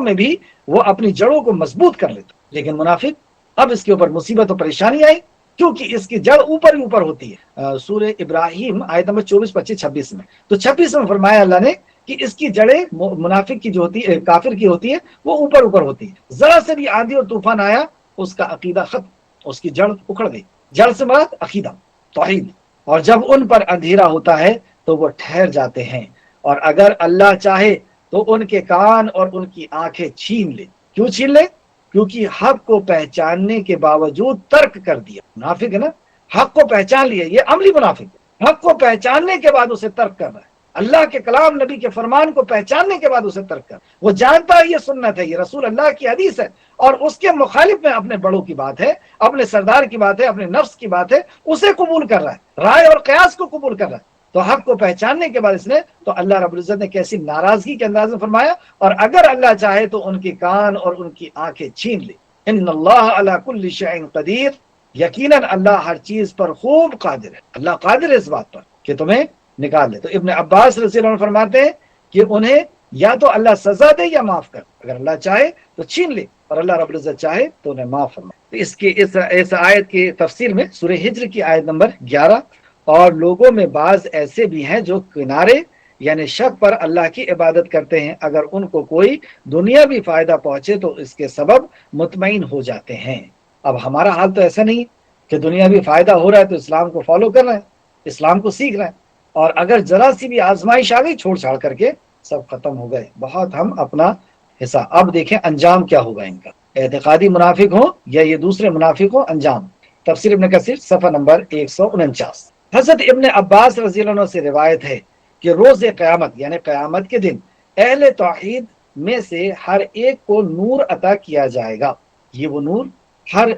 B: میں بھی وہ اپنی جڑوں کو مضبوط کر لیتا۔ لیکن منافق، اب اس کے اوپر مصیبت و پریشانی آئی کیونکہ اس کی جڑ اوپر ہی اوپر ہوتی ہے۔ سورہ ابراہیم آیت نمبر 24، 25، 26 میں، تو 26 میں فرمایا اللہ نے کہ اس کی جڑیں منافق کی جو ہوتی ہے، کافر کی ہوتی ہے، وہ اوپر اوپر ہوتی ہے، ذرا سے بھی آندھی اور طوفان آیا اس کا عقیدہ ختم، اس کی جڑ اکھڑ گئی، جڑ سے مراد عقیدہ توحید، اور جب ان پر اندھیرا ہوتا ہے تو وہ ٹھہر جاتے ہیں، اور اگر اللہ چاہے تو ان کے کان اور ان کی آنکھیں چھین لے۔ کیوں چھین لے؟ کیونکہ حق کو پہچاننے کے باوجود ترک کر دیا، منافق ہے نا، حق کو پہچان لیا، یہ عملی منافق ہے، حق کو پہچاننے کے بعد اسے ترک کر رہا ہے، اللہ کے کلام نبی کے فرمان کو پہچاننے کے بعد اسے ترک کر، وہ جانتا ہے یہ سنت ہے، یہ رسول اللہ کی حدیث ہے، اور اس کے مخالف میں اپنے بڑوں کی بات ہے، اپنے سردار کی بات ہے، اپنے نفس کی بات ہے، اسے قبول کر رہا ہے، رائے اور قیاس کو قبول کر رہا ہے، تو حق کو پہچاننے کے بعد اس نے، تو اللہ رب العزت نے کیسی ناراضگی کے انداز میں فرمایا، اور اگر اللہ چاہے تو ان کے کان اور ان کی آنکھیں چھین لے۔ ان اللہ علی کل شیء قدیر، یقیناً اللہ ہر چیز پر خوب قادر ہے، اللہ قادر ہے اس بات پر کہ تمہیں نکال لے۔ تو ابن عباس رضی اللہ عنہ فرماتے ہیں کہ انہیں یا تو اللہ سزا دے یا معاف کر، اگر اللہ چاہے تو چھین لے، اور اللہ رب العزت چاہے تو انہیں معاف فرمائے۔ تو اس آیت کی تفسیر میں سورہ ہجر کی آیت نمبر 11 اور لوگوں میں بعض ایسے بھی ہیں جو کنارے یعنی شک پر اللہ کی عبادت کرتے ہیں، اگر ان کو کوئی دنیاوی فائدہ پہنچے تو اس کے سبب مطمئن ہو جاتے ہیں۔ اب ہمارا حال تو ایسا نہیں کہ دنیاوی فائدہ ہو رہا ہے تو اسلام کو فالو کر رہے ہیں، اسلام کو سیکھ رہے ہیں، اور اگر ذرا سی بھی آزمائش آ گئی چھوڑ چھاڑ کر کے سب ختم ہو گئے، بہت ہم اپنا حصہ۔ اب دیکھیں انجام کیا ہوگا ان کا، اعتقادی منافق ہو یا یہ دوسرے منافق ہو، انجام۔ تفسیر ابن کثیر صفحہ نمبر 149۔ حضرت ابن عباس رضی اللہ عنہ سے روایت ہے کہ روز قیامت یعنی قیامت کے دن اہل توحید میں سے ہر ایک کو نور عطا کیا جائے گا، یہ وہ نور، ہر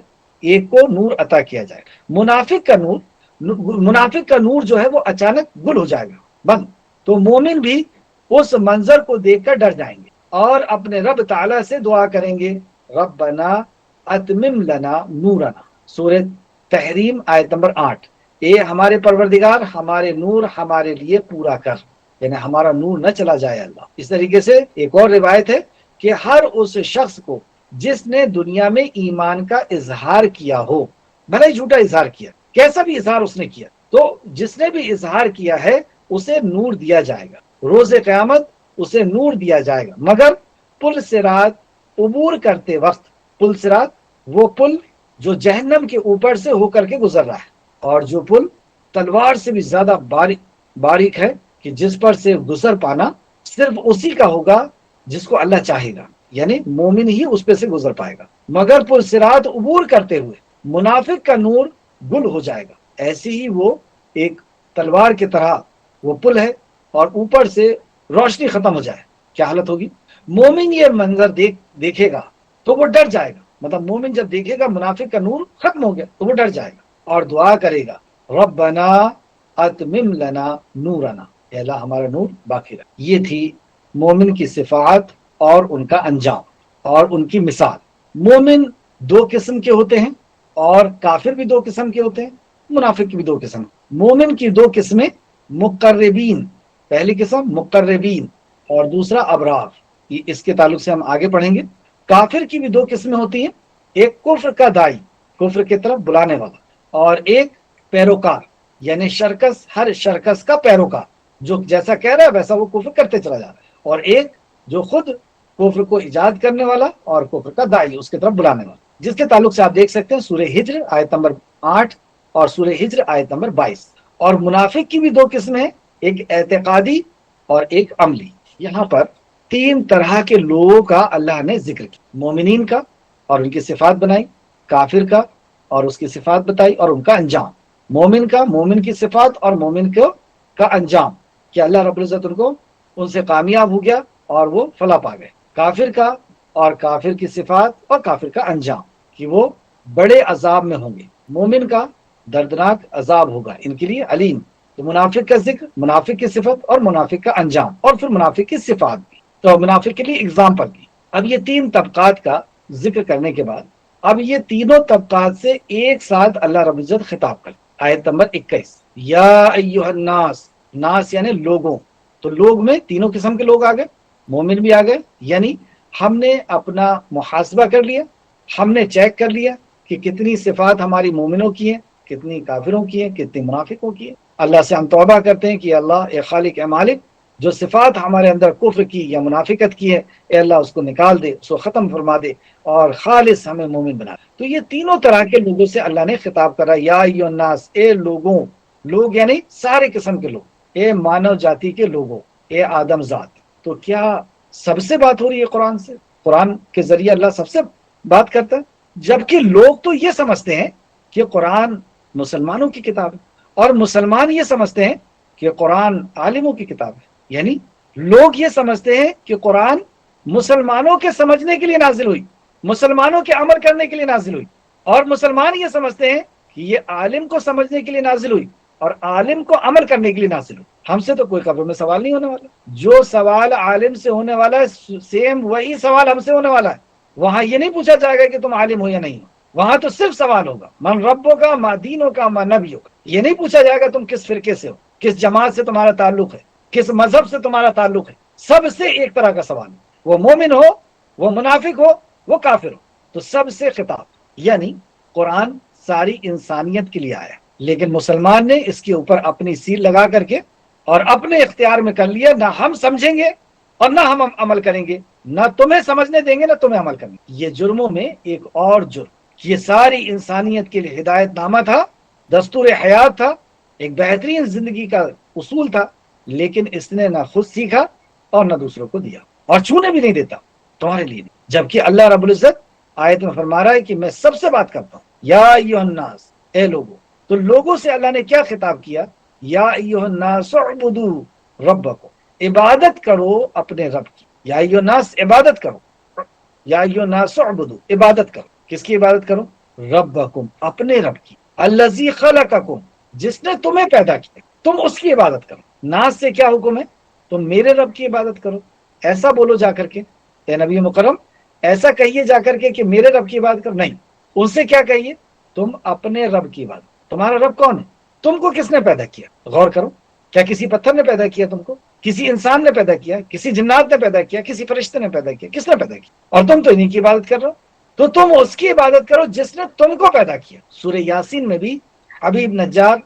B: ایک کو نور عطا کیا جائے گا۔ منافق کا نور جو ہے وہ اچانک گل ہو جائے گا، بند، تو مومن بھی اس منظر کو دیکھ کر ڈر جائیں گے اور اپنے رب تعالیٰ سے دعا کریں گے، ربنا اتمم لنا نورنا، سورہ تحریم آیت نمبر 8، اے ہمارے پروردگار ہمارے نور ہمارے لیے پورا کر، یعنی ہمارا نور نہ چلا جائے اللہ۔ اس طریقے سے ایک اور روایت ہے کہ ہر اس شخص کو جس نے دنیا میں ایمان کا اظہار کیا ہو، بھلے ہی جھوٹا اظہار کیا، کیسا بھی اظہار اس نے کیا، تو جس نے بھی اظہار کیا ہے اسے نور دیا جائے گا، روز قیامت اسے نور دیا جائے گا، مگر پل صراط عبور کرتے وقت، پل صراط وہ پل جو جہنم کے اوپر سے ہو کر کے گزر رہا ہے، اور جو پل تلوار سے بھی زیادہ باریک ہے کہ جس پر سے گزر پانا صرف اسی کا ہوگا جس کو اللہ چاہے گا، یعنی مومن ہی اس پہ سے گزر پائے گا، مگر پل صراط عبور کرتے ہوئے منافق کا نور گل ہو جائے گا، ایسی ہی وہ ایک تلوار کی طرح وہ پل ہے اور اوپر سے روشنی ختم ہو جائے، کیا حالت ہوگی؟ مومن یہ منظر دیکھے گا تو وہ ڈر جائے گا، مطلب مومن جب دیکھے گا منافق کا نور ختم ہو گیا تو وہ ڈر جائے گا اور دعا کرے گا، ربنا اتمم لنا نورنا، اے اللہ ہمارا نور باقی رکھ۔ یہ تھی مومن کی صفات اور ان کا انجام اور ان کی مثال۔ مومن دو قسم کے ہوتے ہیں اور کافر بھی دو قسم کے ہوتے ہیں، منافق کی بھی دو قسم۔ مومن کی دو قسمیں، مقربین، پہلی قسم مقربین اور دوسرا ابرار، اس کے تعلق سے ہم آگے پڑھیں گے۔ کافر کی بھی دو قسمیں ہوتی ہیں، ایک کفر کا دائی، کفر کی طرف بلانے والا، اور ایک پیروکار، یعنی شرکس، ہر شرکس کا پیروکار، جو جیسا کہہ رہا ہے ویسا وہ کفر کرتے چلا جا رہا ہے، اور ایک جو خود کفر کو ایجاد کرنے والا اور کفر کا دائی، اس کی طرف بلانے والا، جس کے تعلق سے آپ دیکھ سکتے ہیں سورہ ہجر آیت نمبر 8 اور سورہ ہجر آیت نمبر 22۔ اور منافق کی بھی دو قسمیں ہیں، ایک اعتقادی اور ایک عملی۔ یہاں پر تین طرح کے لوگوں کا اللہ نے ذکر کیا، مومنین کا اور ان کی صفات بنائی، کافر کا اور اس کی صفات بتائی اور ان کا انجام، مومن کا، مومن کی صفات اور مومن کا انجام کہ اللہ رب العزت ان سے کامیاب ہو گیا اور وہ فلاح پا گئے، کافر کا اور کافر کی صفات اور کافر کا انجام کہ وہ بڑے عذاب میں ہوں گے، مومن کا دردناک عذاب ہوگا ان کے لیے علیم۔ تو منافق کا ذکر، منافق کی صفت اور منافق کا انجام، اور پھر منافق کی صفات بھی، تو منافق کے لیے اگزامپل دی۔ اب یہ تین طبقات کا ذکر کرنے کے بعد اب یہ تینوں طبقات سے ایک ساتھ اللہ رب العزت خطاب کر، آیت نمبر 21، یا ایھا الناس، ناس یعنی لوگوں، تو لوگ میں تینوں قسم کے لوگ آ گئے، مومن بھی آ گئے، یعنی ہم نے اپنا محاسبہ کر لیا، ہم نے چیک کر لیا کہ کتنی صفات ہماری مومنوں کی ہیں، کتنی کافروں کی ہیں، کتنی منافقوں کی ہیں۔ اللہ سے ہم توبہ کرتے ہیں کہ اللہ اے خالق اے مالک، جو صفات ہمارے اندر کفر کی یا منافقت کی ہے، اے اللہ اس کو نکال دے، اس کو ختم فرما دے اور خالص ہمیں مومن بنا دے۔ تو یہ تینوں طرح کے لوگوں سے اللہ نے خطاب کرا، یا ایھا الناس، اے لوگوں، لوگ یعنی سارے قسم کے لوگ، اے مانو جاتی کے لوگوں، اے آدم ذات۔ تو کیا سب سے بات ہو رہی ہے قرآن سے؟ قرآن کے ذریعے اللہ سب سے بات کرتا ہے، جبکہ لوگ تو یہ سمجھتے ہیں کہ قرآن مسلمانوں کی کتاب ہے، اور مسلمان یہ سمجھتے ہیں کہ قرآن عالموں کی کتاب ہے، یعنی لوگ یہ سمجھتے ہیں کہ قرآن مسلمانوں کے سمجھنے کے لیے نازل ہوئی، مسلمانوں کے عمل کرنے کے لیے نازل ہوئی، اور مسلمان یہ سمجھتے ہیں کہ یہ عالم کو سمجھنے کے لیے نازل ہوئی اور عالم کو عمل کرنے کے لیے نازل ہوئی۔ ہم سے تو کوئی قبر میں سوال نہیں ہونے والا، جو سوال عالم سے ہونے والا ہے سیم وہی سوال ہم سے ہونے والا ہے۔ وہاں یہ نہیں پوچھا جائے گا کہ تم عالم ہو یا نہیں ہو، وہاں تو صرف سوال ہوگا من ربوں کا، ما دینوں کا، ما نبیوں کا۔ یہ نہیں پوچھا جائے گا تم کس فرقے سے ہو، کس جماعت سے تمہارا تعلق ہے، کس مذہب سے تمہارا تعلق ہے، سب سے ایک طرح کا سوال، وہ مومن ہو، وہ منافق ہو، وہ کافر ہو، تو سب سے خطاب۔ یعنی قرآن ساری انسانیت کے لیے آیا، لیکن مسلمان نے اس کے اوپر اپنی سیل لگا کر کے اور اپنے اختیار میں کر لیا، نہ ہم سمجھیں گے اور نہ ہم عمل کریں گے، نہ تمہیں سمجھنے دیں گے نہ تمہیں عمل کریں گے۔ یہ جرموں میں ایک اور جرم، یہ ساری انسانیت کے لیے ہدایت نامہ تھا، دستور حیات تھا، ایک بہترین زندگی کا اصول تھا، لیکن اس نے نہ خود سیکھا اور نہ دوسروں کو دیا، اور چھونے بھی نہیں دیتا تمہارے لیے نہیں۔ جبکہ اللہ رب العزت آیت میں فرما رہا ہے کہ میں سب سے بات کرتا ہوں، یا ایھا الناس، اے لوگوں۔ تو لوگوں سے اللہ نے کیا خطاب کیا؟ یا ایھا الناس اعبدوا ربکم، عبادت کرو اپنے رب کی۔ یا ایھا الناس، عبادت کرو، یا ایھا الناس اعبدوا، عبادت کرو، کس کی عبادت کرو؟ ربکم، اپنے رب کی، الذی خلقکم، جس نے تمہیں پیدا کیا، تم اس کی عبادت کرو۔ ناس سے کیا حکم ہے؟ تم میرے رب کی عبادت کرو، ایسا بولو جا کر کے، اے نبی مکرم ایسا کہیے جا کر کے کہ میرے رب کی عبادت کرو، نہیں، ان سے کیا کہیے؟ تم اپنے رب کی عبادت۔ تمہارا رب کون ہے؟ تم کو کس نے پیدا کیا؟ غور کرو، کیا کسی پتھر نے پیدا کیا تم کو؟ کسی انسان نے پیدا کیا؟ کسی جنات نے پیدا کیا؟ کسی فرشتے نے پیدا کیا؟ کس نے پیدا کیا؟ اور تم تو انہیں کی عبادت کر رہے ہو۔ تو تم اس کی عبادت کرو جس نے تم کو پیدا کیا۔ سورہ یاسین میں بھی حبیب نجار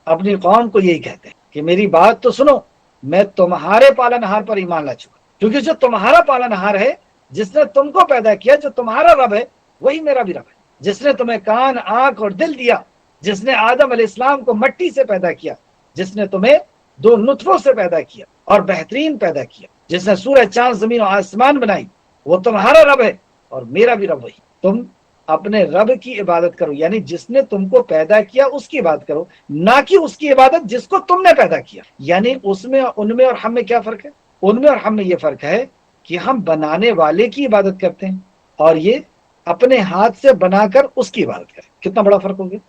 B: اپنی قوم کو یہی کہتے ہیں کہ میری بات تو سنو، میں تمہارے پالنہار پر ایمان لا چکا، کیونکہ جو تمہارا پالنہار ہے، جس نے تم کو پیدا کیا، جو تمہارا رب ہے، وہی میرا بھی رب ہے، جس نے تمہیں کان، آنکھ اور دل دیا، جس نے آدم علیہ السلام کو مٹی سے پیدا کیا، جس نے تمہیں دو نطفوں سے پیدا کیا اور بہترین پیدا کیا، جس نے سورج، چاند، زمین و آسمان بنائی، وہ تمہارا رب ہے اور میرا بھی رب وہی۔ تم اپنے رب کی عبادت کرو، یعنی جس نے تم کو پیدا کیا اس کی عبادت کرو، نہ کہ اس کی عبادت جس کو تم نے پیدا کیا۔ یعنی اس میں، ان میں اور ہم میں کیا فرق ہے؟ ان میں اور ہم میں یہ فرق ہے کہ ہم بنانے والے کی عبادت کرتے ہیں اور یہ اپنے ہاتھ سے بنا کر اس کی عبادت کریں۔ کتنا بڑا فرق ہو گیا؟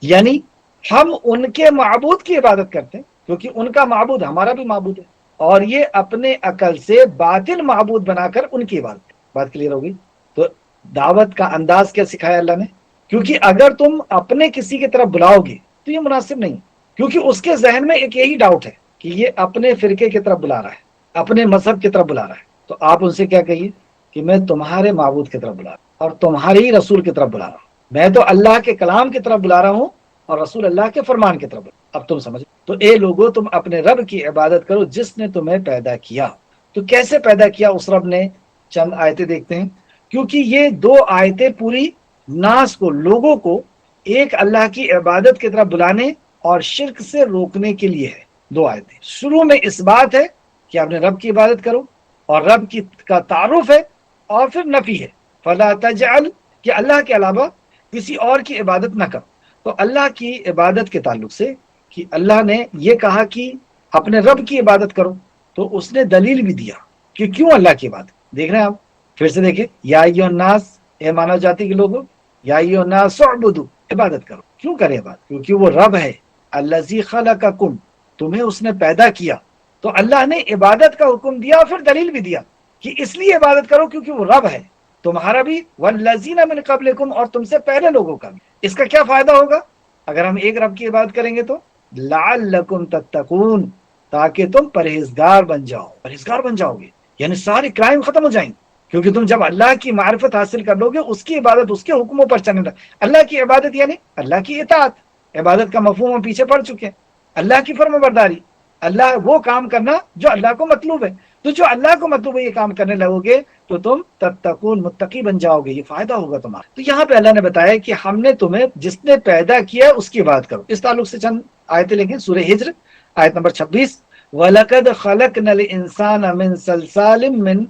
B: یعنی ہم ان کے معبود کی عبادت کرتے ہیں کیونکہ ان کا معبود ہمارا بھی معبود ہے، اور یہ اپنے عقل سے باطل معبود بنا کر ان کی عبادت کریں۔ بات کلیئر ہوگی؟ تو دعوت کا انداز کیا سکھایا اللہ نے؟ کیونکہ اگر تم اپنے کسی کی طرف بلاؤ گے تو یہ مناسب نہیں، کیونکہ اس کے ذہن میں ایک یہی ڈاؤٹ ہے کہ یہ اپنے فرقے کی طرف بلا رہا ہے، اپنے مذہب کی طرف بلا رہا ہے۔ تو آپ ان سے کیا کہیے کہ میں تمہارے معبود کی طرف بلا رہا ہوں اور تمہارے ہی رسول کی طرف بلا رہا ہوں، میں تو اللہ کے کلام کی طرف بلا رہا ہوں اور رسول اللہ کے فرمان کی طرف بلا رہا ہوں۔ اب تم سمجھ، تو اے لوگو تم اپنے رب کی عبادت کرو جس نے تمہیں پیدا کیا۔ تو کیسے پیدا کیا اس رب نے؟ چند آیتیں دیکھتے ہیں، کیونکہ یہ دو آیتیں پوری ناس کو، لوگوں کو ایک اللہ کی عبادت کی طرف بلانے اور شرک سے روکنے کے لیے ہے۔ دو آیتیں شروع میں اس بات ہے کہ اپنے رب کی عبادت کرو، اور رب کی کا تعارف ہے، اور پھر نفی ہے، فلا تجعل، کہ اللہ کے علاوہ کسی اور کی عبادت نہ کرو۔ تو اللہ کی عبادت کے تعلق سے کہ اللہ نے یہ کہا کہ اپنے رب کی عبادت کرو، تو اس نے دلیل بھی دیا کہ کیوں اللہ کی عبادت۔ دیکھ رہے ہیں آپ؟ پھر سے دیکھیں، یا ایھا الناس، اے مانو جاتی کے لوگوں، یا ایھا الناس اعبدوا، عبادت کرو۔ کیوں کرے عبادت؟ کیونکہ وہ رب ہے، الذی خلقکم، تمہیں اس نے پیدا کیا۔ تو اللہ نے عبادت کا حکم دیا اور پھر دلیل بھی دیا کہ اس لیے عبادت کرو کیونکہ وہ رب ہے تمہارا بھی، والذین من قبلکم، اور تم سے پہلے لوگوں کا بھی۔ اس کا کیا فائدہ ہوگا اگر ہم ایک رب کی عبادت کریں گے؟ تو لعلکم تتقون، تاکہ تم پرہیزگار بن جاؤ، پرہیزگار بن جاؤ گے، یعنی سارے کرائم ختم ہو جائیں گے، کیونکہ تم جب اللہ کی معرفت حاصل کر لو گے، اس کی عبادت، اس کے حکموں پر چلنے لگے۔ اللہ کی عبادت یعنی اللہ کی اطاعت، عبادت کا مفہوم ہم پیچھے پڑ چکے ہیں، اللہ کی فرما برداری، اللہ وہ کام کرنا جو اللہ کو مطلوب ہے۔ تو جو اللہ کو مطلوب ہے یہ کام کرنے لگو گے تو تم تتقون، متقی بن جاؤ گے، یہ فائدہ ہوگا تمہارا۔ تو یہاں پہ اللہ نے بتایا کہ ہم نے تمہیں جس نے پیدا کیا اس کی عبادت کرو۔ اس تعلق سے چند آیتیں لیں گے، سورہ ہجر آیت نمبر 26، وَلَقَدْ خَلَقْنَا الْإِنسَانَ مِنْ صَلْصَالٍ مِنْ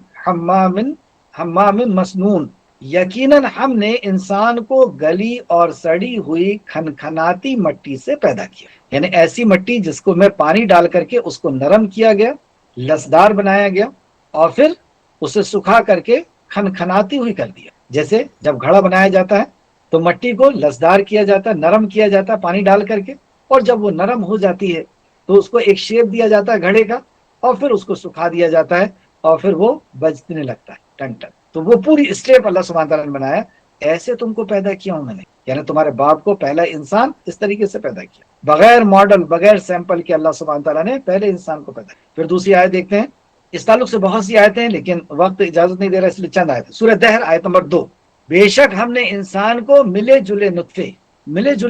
B: حَمَّامٍ مَسْنُونٍ، یقیناً ہم نے انسان کو گلی اور سڑی ہوئی کھنکھناتی مٹی سے پیدا کیا، یعنی ایسی مٹی جس کو میں پانی ڈال کر کے اس کو نرم کیا گیا، لسدار بنایا گیا، اور پھر اسے سکھا کر کے کھنکھناتی ہوئی کر دیا۔ جیسے جب گھڑا بنایا جاتا ہے تو مٹی کو لسدار کیا جاتا ہے، نرم کیا جاتا ہے پانی ڈال کر کے، اور جب وہ نرم ہو جاتی ہے تو اس کو ایک شیپ دیا جاتا ہے گھڑے کا، اور پھر اس کو سکھا دیا جاتا ہے، اور پھر وہ بجنے لگتا ہے ٹن ٹن۔ تو وہ پوری اسٹیپ اللہ سبحانہ تعالیٰ نے بنایا، ایسے تم کو پیدا کیا ہوں میں نے، یعنی تمہارے باپ کو پہلا انسان اس طریقے سے پیدا کیا، بغیر ماڈل، بغیر سیمپل کے اللہ سبحانہ تعالیٰ نے پہلے انسان کو پیدا کیا۔ پھر دوسری آیت دیکھتے ہیں، اس تعلق سے بہت سی آیتیں ہیں لیکن وقت اجازت نہیں دے رہا، اس لیے چند آیتیں۔ سورہ دہر آیت نمبر 2، بے شک ہم نے انسان کو ملے جلے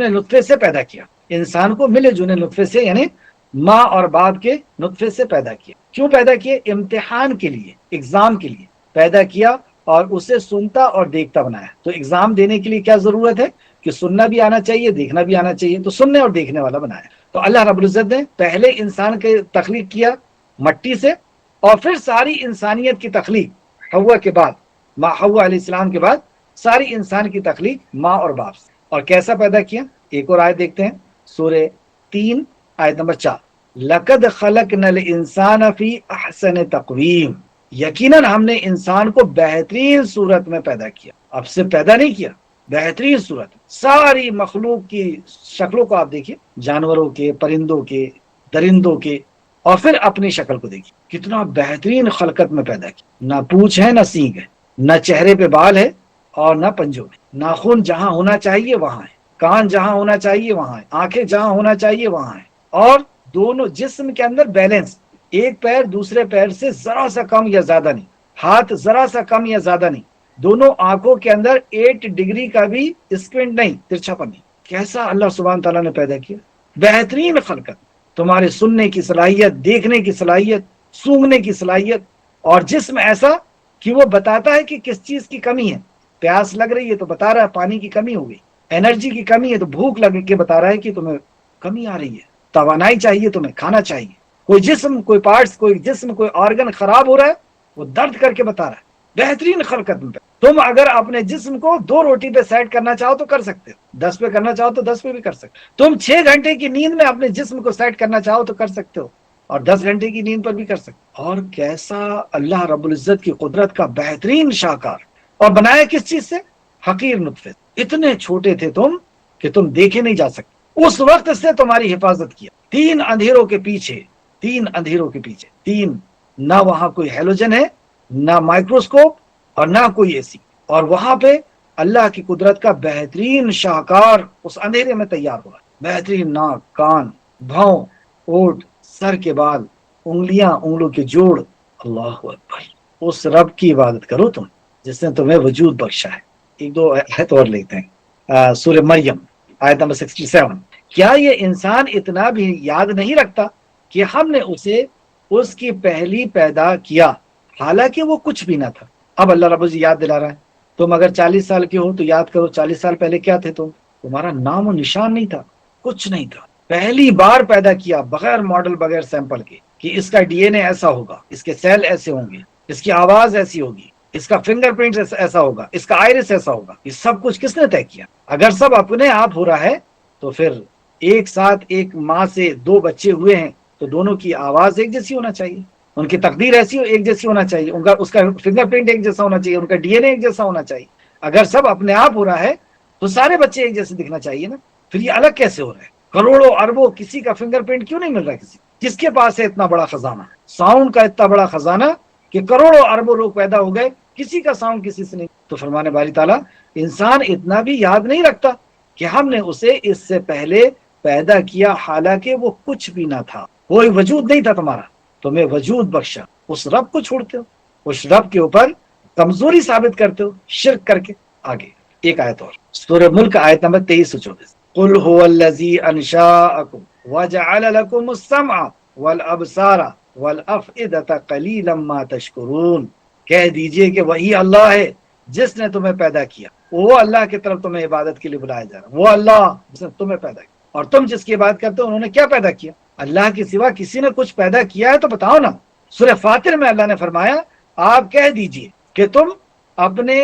B: نطفے سے پیدا کیا، انسان کو ملے جنے نطفے سے یعنی ماں اور باپ کے نطفے سے پیدا کیا. کیوں پیدا کیے؟ امتحان کے لیے، ایگزام کے لیے پیدا کیا اور اسے سنتا اور دیکھتا بنایا. تو ایگزام دینے کے لیے کیا ضرورت ہے کہ سننا بھی آنا چاہیے، دیکھنا بھی آنا چاہیے. تو سننے اور دیکھنے والا بنایا. تو اللہ رب العزت نے پہلے انسان کے تخلیق کیا مٹی سے، اور پھر ساری انسانیت کی تخلیق حوا کے بعد، ماں حوا علیہ السلام کے بعد ساری انسان کی تخلیق ماں اور باپ سے. اور کیسا پیدا کیا؟ ایک اور آیت دیکھتے ہیں، سورہ 3 آیت نمبر 4. لقد خلقنا الانسان فی احسن تقویم، یقیناً ہم نے انسان کو بہترین صورت میں پیدا کیا. اب سے پیدا نہیں کیا، بہترین صورت. ساری مخلوق کی شکلوں کو آپ دیکھیے، جانوروں کے، پرندوں کے، درندوں کے، اور پھر اپنی شکل کو دیکھیے. کتنا بہترین خلقت میں پیدا کیا. نہ پونچھ ہے، نہ سینگ ہے، نہ چہرے پہ بال ہے اور نہ پنجوں میں. ناخن جہاں ہونا چاہیے وہاں ہے، کان جہاں ہونا چاہیے وہاں ہے، آنکھیں جہاں ہونا چاہیے وہاں ہے. اور دونوں جسم کے اندر بیلنس، ایک پیر دوسرے پیر سے ذرا سا کم یا زیادہ نہیں، ہاتھ ذرا سا کم یا زیادہ نہیں، دونوں آنکھوں کے اندر 8 ڈگری کا بھی اسکوینٹ نہیں، ترچھاپن نہیں. کیسا اللہ سبحانہ تعالیٰ نے پیدا کیا، بہترین خلقت. تمہارے سننے کی صلاحیت، دیکھنے کی صلاحیت، سونگھنے کی صلاحیت، اور جسم ایسا کہ وہ بتاتا ہے کہ کس چیز کی کمی ہے. پیاس لگ رہی ہے تو بتا رہا ہے پانی کی کمی ہو گئی، انرجی کی کمی ہے تو بھوک لگ کے بتا رہا ہے کہ تمہیں کمی آ رہی ہے، توانائی چاہیے، تمہیں کھانا چاہیے. کوئی جسم، کوئی پارٹس، کوئی جسم، کوئی آرگن خراب ہو رہا ہے وہ درد کر کے بتا رہا ہے. بہترین خلقت میں. تم اگر اپنے جسم کو 2 روٹی پہ سیٹ کرنا چاہو تو کر سکتے ہو، 10 پہ کرنا چاہو تو 10 پہ بھی کر سکتے ہو. تم 6 گھنٹے کی نیند میں اپنے جسم کو سیٹ کرنا چاہو تو کر سکتے ہو، اور 10 گھنٹے کی نیند پر بھی کر سکتے. اور کیسا اللہ رب العزت کی قدرت کا بہترین شاہکار. اور بنایا کس چیز سے؟ حقیر نطفے. اتنے چھوٹے تھے تم کہ تم دیکھے نہیں جا سکتے. اس وقت سے تمہاری حفاظت کیا. 3 اندھیروں کے پیچھے، 3 اندھیروں کے پیچھے، 3. نہ وہاں کوئی ہیلوجن ہے، نہ مائکروسکوپ، اور نہ کوئی ایسی. اور وہاں پہ اللہ کی قدرت کا بہترین شاہکار اس اندھیرے میں تیار ہوا. بہترین ناک، کان، بھاؤں، اونٹ، سر کے بال، انگلیاں، انگلوں کے جوڑ. اللہ اکبر. اس رب کی عبادت کرو تم جس نے تمہیں وجود بخشا ہے. 1-2 آیت اور لیتے ہیں، سورہ مریم آیت نمبر 67. کیا یہ انسان اتنا بھی یاد نہیں رکھتا کہ ہم نے اسے اس کی پہلی پیدا کیا حالانکہ وہ کچھ بھی نہ تھا. اب اللہ رب العزت یاد دلا رہا ہے. تم اگر 40 سال کے ہو تو یاد کرو 40 سال پہلے کیا تھے تم. تمہارا نام و نشان نہیں تھا، کچھ نہیں تھا. پہلی بار پیدا کیا بغیر ماڈل، بغیر سیمپل کے، کہ اس کا ڈی این اے ایسا ہوگا، اس کے سیل ایسے ہوں گے، اس کی آواز ایسی ہوگی، اس کا فنگر پرنٹ ایسا ہوگا، اس کا آئرس ایسا ہوگا. یہ سب کچھ کس نے طے کیا؟ اگر سب اپنے آپ ہو رہا ہے تو پھر ایک ساتھ ایک ماں سے 2 بچے ہوئے ہیں تو دونوں کی آواز ایک جیسی ہونا چاہیے، ان کی تقدیر ایسی ایک جیسی ہونا چاہیے، اس کا فنگر پرنٹ ایک جیسا ہونا چاہیے، ان کا ڈی این اے ایک جیسا ہونا چاہیے. اگر سب اپنے آپ ہو رہا ہے تو سارے بچے ایک جیسے دکھنا چاہیے نا. پھر یہ الگ کیسے ہو رہا ہے؟ کروڑوں اربوں کسی کا فنگر پرنٹ کیوں نہیں مل رہا؟ کس کے پاس ہے اتنا بڑا خزانہ، ساؤنڈ کا اتنا بڑا خزانہ کہ کروڑوں اربوں لوگ پیدا ہو گئے، کسی کا ساؤنڈ کسی سے نہیں. تو فرمانے باری تعالیٰ انسان اتنا بھی یاد نہیں رکھتا کہ ہم نے اسے اس سے پہلے پیدا کیا حالانکہ وہ کچھ بھی نہ تھا، کوئی وجود نہیں تھا تمہارا، تمہیں وجود بخشا. اس رب کو چھوڑتے ہو، اس رب کے اوپر کمزوری ثابت کرتے ہو شرک کر کے. آگے ایک آیت اور، سورہ ملک آیت نمبر 23 سے 24. قل هو الذی انشاءکم وجعل لکم السمع والابصار والافئدۃ قلیلا ما تشکرون. کہہ دیجئے کہ وہی اللہ ہے جس نے تمہیں پیدا کیا. وہ اللہ کی طرف تمہیں عبادت کے لیے بلایا جا رہا ہے، وہ اللہ جس نے تمہیں پیدا کیا. اور تم جس کی عبادت کرتے ہو انہوں نے کیا پیدا کیا؟ اللہ کے سوا کسی نے کچھ پیدا کیا ہے تو بتاؤ نا. سورہ فاطر میں اللہ نے فرمایا آپ کہہ دیجئے کہ تم اپنے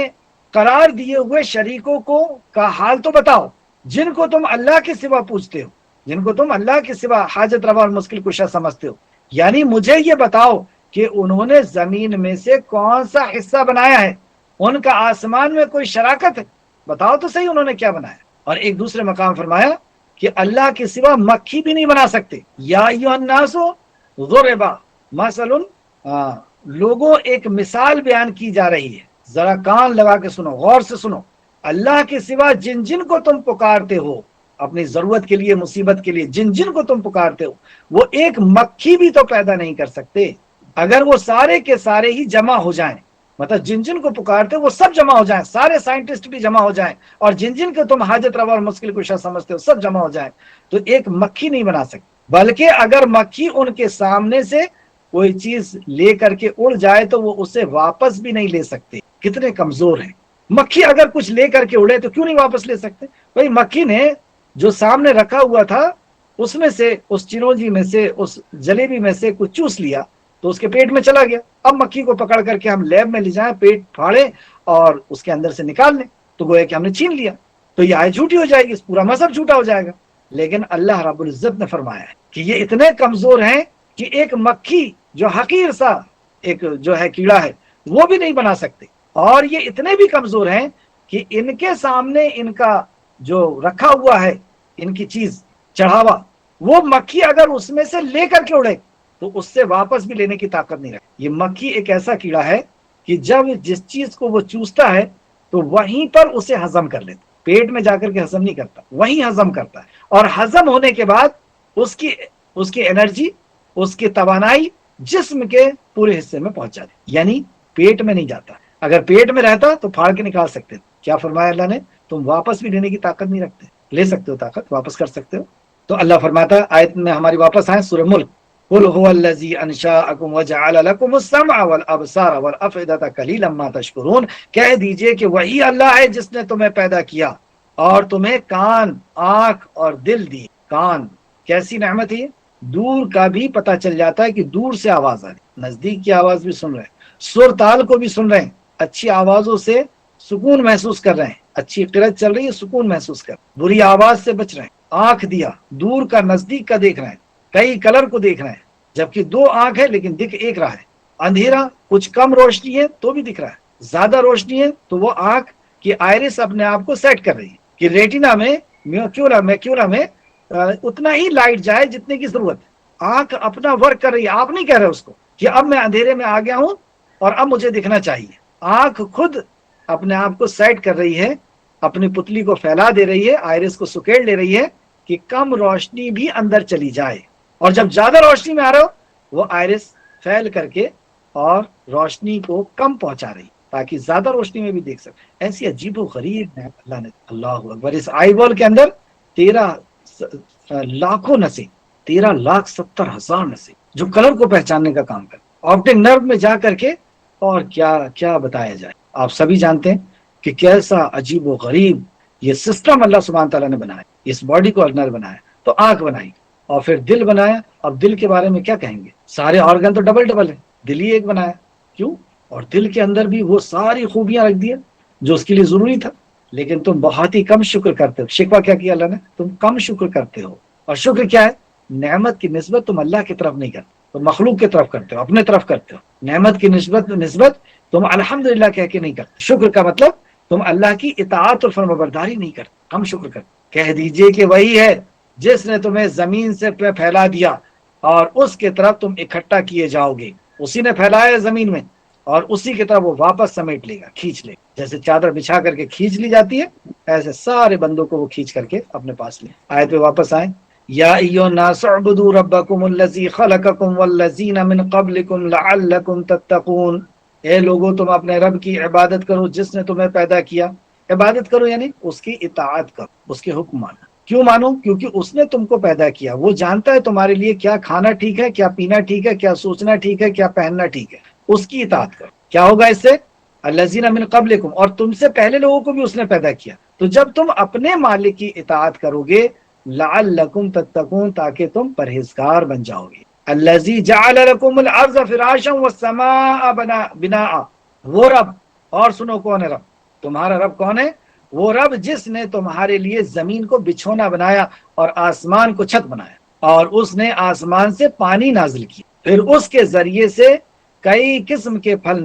B: قرار دیے ہوئے شریکوں کو کا حال تو بتاؤ جن کو تم اللہ کے سوا پوچھتے ہو، جن کو تم اللہ کے سوا حاجت روا اور مشکل کشا سمجھتے ہو. یعنی مجھے یہ بتاؤ کہ انہوں نے زمین میں سے کون سا حصہ بنایا ہے، ان کا آسمان میں کوئی شراکت ہے؟ بتاؤ تو صحیح انہوں نے کیا بنایا. اور ایک دوسرے مقام فرمایا کہ اللہ کے سوا مکھی بھی نہیں بنا سکتے. یا ایھا الناس ضرب مثل، لوگوں ایک مثال بیان کی جا رہی ہے، ذرا کان لگا کے سنو، غور سے سنو. اللہ کے سوا جن جن کو تم پکارتے ہو اپنی ضرورت کے لیے، مصیبت کے لیے، جن جن کو تم پکارتے ہو وہ ایک مکھی بھی تو پیدا نہیں کر سکتے. اگر وہ سارے کے سارے ہی جمع ہو جائیں مطلب جن جن کو پکارتے وہ سب جمع ہو جائیں، سارے سائنٹسٹ بھی جمع ہو جائیں، اور جن جن کو تم حاجت روا اور مشکل کشا سمجھتے ہو سب جمع ہو جائیں، تو ایک مکھی نہیں بنا سکتے۔ بلکہ اگر مکھی ان کے سامنے سے کوئی چیز لے کر کے اڑ جائے تو وہ اسے واپس بھی نہیں لے سکتے۔ کتنے کمزور ہیں مکھی، اگر کچھ لے کر کے اڑے تو کیوں نہیں واپس لے سکتے؟ بھائی مکھی نے جو سامنے رکھا ہوا تھا اس میں سے، اس چنوجی میں سے، اس جلیبی میں سے کچھ چوس لیا تو اس کے پیٹ میں چلا گیا۔ اب مکھی کو پکڑ کر کے ہم لیب میں لے جائیں، پیٹ پھاڑے اور اس کے اندر سے نکال لیں تو گویا کہ ہم نے چھین لیا، تو یہ آیت جھوٹی ہو جائے گی، پورا مذہب جھوٹا ہو جائے گا۔ لیکن اللہ رب العزت نے فرمایا ہے کہ یہ اتنے کمزور ہیں کہ ایک مکھی جو حقیر سا ایک جو ہے کیڑا ہے وہ بھی نہیں بنا سکتے، اور یہ اتنے بھی کمزور ہیں کہ ان کے سامنے ان کا جو رکھا ہوا ہے ان کی چیز چڑھاوا، وہ مکھی اگر اس میں سے لے کر کے اڑے تو اس سے واپس بھی لینے کی طاقت نہیں رکھتی۔ یہ مکھی ایک ایسا کیڑا ہے کہ جب جس چیز کو وہ چوستا ہے تو وہیں پر اسے ہضم کر لیتا، پیٹ میں جا کر کے ہضم نہیں کرتا، وہیں ہضم کرتا ہے، اور ہضم ہونے کے بعد اس کی انرجی، اس کی توانائی جسم کے پورے حصے میں پہنچ جاتی، یعنی پیٹ میں نہیں جاتا۔ اگر پیٹ میں رہتا تو پھاڑ کے نکال سکتے۔ کیا فرمایا اللہ نے؟ تم واپس بھی لینے کی طاقت نہیں رکھتے، لے سکتے ہو طاقت، واپس کر سکتے ہو۔ تو اللہ فرماتا ہے، آیت میں ہماری واپس آئیں سورہ ملک، قل هو الذی انشاءکم وجعل لکم السمع والابصار والافئدۃ قلیلا ما تشکرون، کہہ دیجئے کہ وہی اللہ ہے جس نے تمہیں پیدا کیا اور تمہیں کان، آنکھ اور دل دی۔ کان کیسی نعمت ہے؟ دور کا بھی پتہ چل جاتا ہے کہ دور سے آواز آ رہی، نزدیک کی آواز بھی سن رہے ہیں، سر تال کو بھی سن رہے ہیں، اچھی آوازوں سے سکون محسوس کر رہے ہیں، اچھی قرأت چل رہی ہے سکون محسوس کر، بری آواز سے بچ رہے ہیں۔ آنکھ دیا، دور کا نزدیک کا دیکھ رہے ہیں، کئی کلر کو دیکھ رہے ہیں، جبکہ دو آنکھ ہے لیکن دکھ ایک رہا ہے۔ اندھیرا، کچھ کم روشنی ہے تو بھی دکھ رہا ہے، زیادہ روشنی ہے تو وہ آنکھ کی آئرس اپنے آپ کو سیٹ کر رہی ہے کہ ریٹینا میں، میکیولا میں اتنا ہی لائٹ جائے جتنے کی ضرورت ہے۔ آنکھ اپنا ورک کر رہی ہے، آپ نہیں کہہ رہے اس کو کہ اب میں اندھیرے میں آ گیا ہوں اور اب مجھے دکھنا چاہیے۔ آنکھ خود اپنے آپ کو سیٹ کر رہی ہے، اپنی پتلی کو پھیلا دے رہی ہے، آئرس کو سکیڑ لے رہی ہے کہ کم روشنی بھی اندر چلی جائے، اور جب زیادہ روشنی میں آ رہا ہو وہ آئرس پھیل کر کے اور روشنی کو کم پہنچا رہی تاکہ زیادہ روشنی میں بھی دیکھ سکے۔ ایسی عجیب و غریب ہے اللہ نے۔ اللہ اکبر! اس آئی بال کے اندر 13 لاکھوں نسیں، 13,70,000 نسیں جو کلر کو پہچاننے کا کام کرتے، آپٹک نرو میں جا کر کے، اور کیا بتایا جائے۔ آپ سبھی جانتے ہیں کہ کیسا عجیب و غریب یہ سسٹم اللہ سبحانہ تعالیٰ نے بنایا۔ اس باڈی کو اللہ نے بنایا تو آنکھ بنائی اور پھر دل بنایا۔ اب دل کے بارے میں کیا کہیں گے؟ سارے آرگن تو ڈبل ہے، دل ہی ایک بنایا، کیوں؟ اور دل کے اندر بھی وہ ساری خوبیاں رکھ دی جو اس کے لیے ضروری تھا، لیکن تم بہت ہی کم شکر کرتے ہو۔ شکوہ کیا کیا اللہ نے؟ تم کم شکر کرتے ہو۔ اور شکر کیا ہے؟ نعمت کی نسبت تم اللہ کی طرف نہیں کرتے، تم مخلوق کی طرف کرتے ہو، اپنے طرف کرتے ہو۔ نعمت کی نسبت تم الحمدللہ کہہ کے نہیں کرتے۔ شکر کا مطلب تم اللہ کی اطاعت اور فرمانبرداری نہیں کرتے، کم شکر کرتے۔ کہہ دیجئے کہ وہی ہے جس نے تمہیں زمین سے پھیلا دیا اور اس کے طرف تم اکٹھا کیے جاؤ گے۔ اسی نے پھیلایا زمین میں اور اسی کی طرف وہ واپس سمیٹ لے گا، کھینچ لے گا۔ جیسے چادر بچھا کر کے کھینچ لی جاتی ہے، ایسے سارے بندوں کو وہ کھینچ کر کے اپنے پاس لے۔ آیت پہ واپس آئیں، یا ایھا الناس اعبدوا ربکم الذی خلقکم والذین من قبلکم لعلکم تتقون۔ اے لوگو تم اپنے رب کی عبادت کرو جس نے تمہیں پیدا کیا۔ عبادت کرو یعنی اس کی اطاعت کرو، اس کے حکم مانو۔ کیوں مانو؟ کیونکہ اس نے تم کو پیدا کیا، وہ جانتا ہے تمہارے لیے کیا کھانا ٹھیک ہے، کیا پینا ٹھیک ہے، کیا سوچنا ٹھیک ہے، کیا پہننا ٹھیک ہے، اس کی اطاعت کرو۔ کیا ہوگا اس سے؟ الذین من قبلکم، اور تم سے پہلے لوگوں کو بھی اس نے پیدا کیا۔ تو جب تم اپنے مالک کی اطاعت کرو گے، لعلکم تتقون، تاکہ تم پرہیزگار بن جاؤ گے۔ الذی جعل لکم الارض فراشا والسماء بناء، وہ رب، اور سنو کون ہے رب؟ تمہارا رب کون ہے؟ وہ رب جس نے تمہارے لیے زمین کو بچھونا بنایا اور آسمان کو چھت بنایا، اور اس نے آسمان سے پانی نازل کیا، پھر اس کے ذریعے سے کئی قسم کے پھل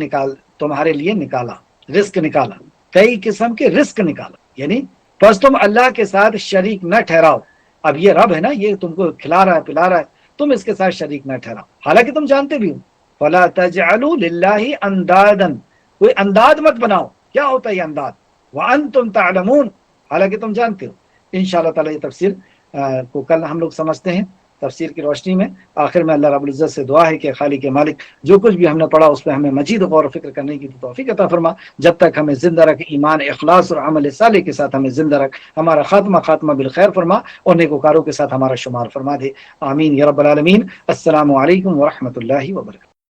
B: تمہارے لیے نکالا، رزق نکالا، کئی قسم کے رزق نکالا۔ یعنی بس تم اللہ کے ساتھ شریک نہ ٹھہراؤ۔ اب یہ رب ہے نا، یہ تم کو کھلا رہا ہے پلا رہا ہے، تم اس کے ساتھ شریک نہ ٹھہراؤ، حالانکہ تم جانتے بھی ہو۔ فَلَا تَجْعَلُوا لِلَّهِ أَنْدَادًا، کوئی انداد مت بناؤ۔ کیا ہوتا ہے یہ انداد؟ وَأَنْتُمْ تَعْلَمُونَ، حالانکہ تم جانتے ہو۔ انشاءاللہ تعالیٰ یہ تفصیل کو کل ہم لوگ سمجھتے ہیں۔ تفسیر کی روشنی میں آخر میں اللہ رب العزت سے دعا ہے کہ خالق مالک جو کچھ بھی ہم نے پڑھا اس پہ ہمیں مزید غور و فکر کرنے کی توفیق عطا فرما، جب تک ہمیں زندہ رکھ ایمان اخلاص اور عمل صالح کے ساتھ ہمیں زندہ رکھ، ہمارا خاتمہ بالخیر فرما اور نیکوکاروں کے ساتھ ہمارا شمار فرما دے، آمین یا رب العالمین۔ السلام علیکم ورحمۃ اللہ وبرکاتہ۔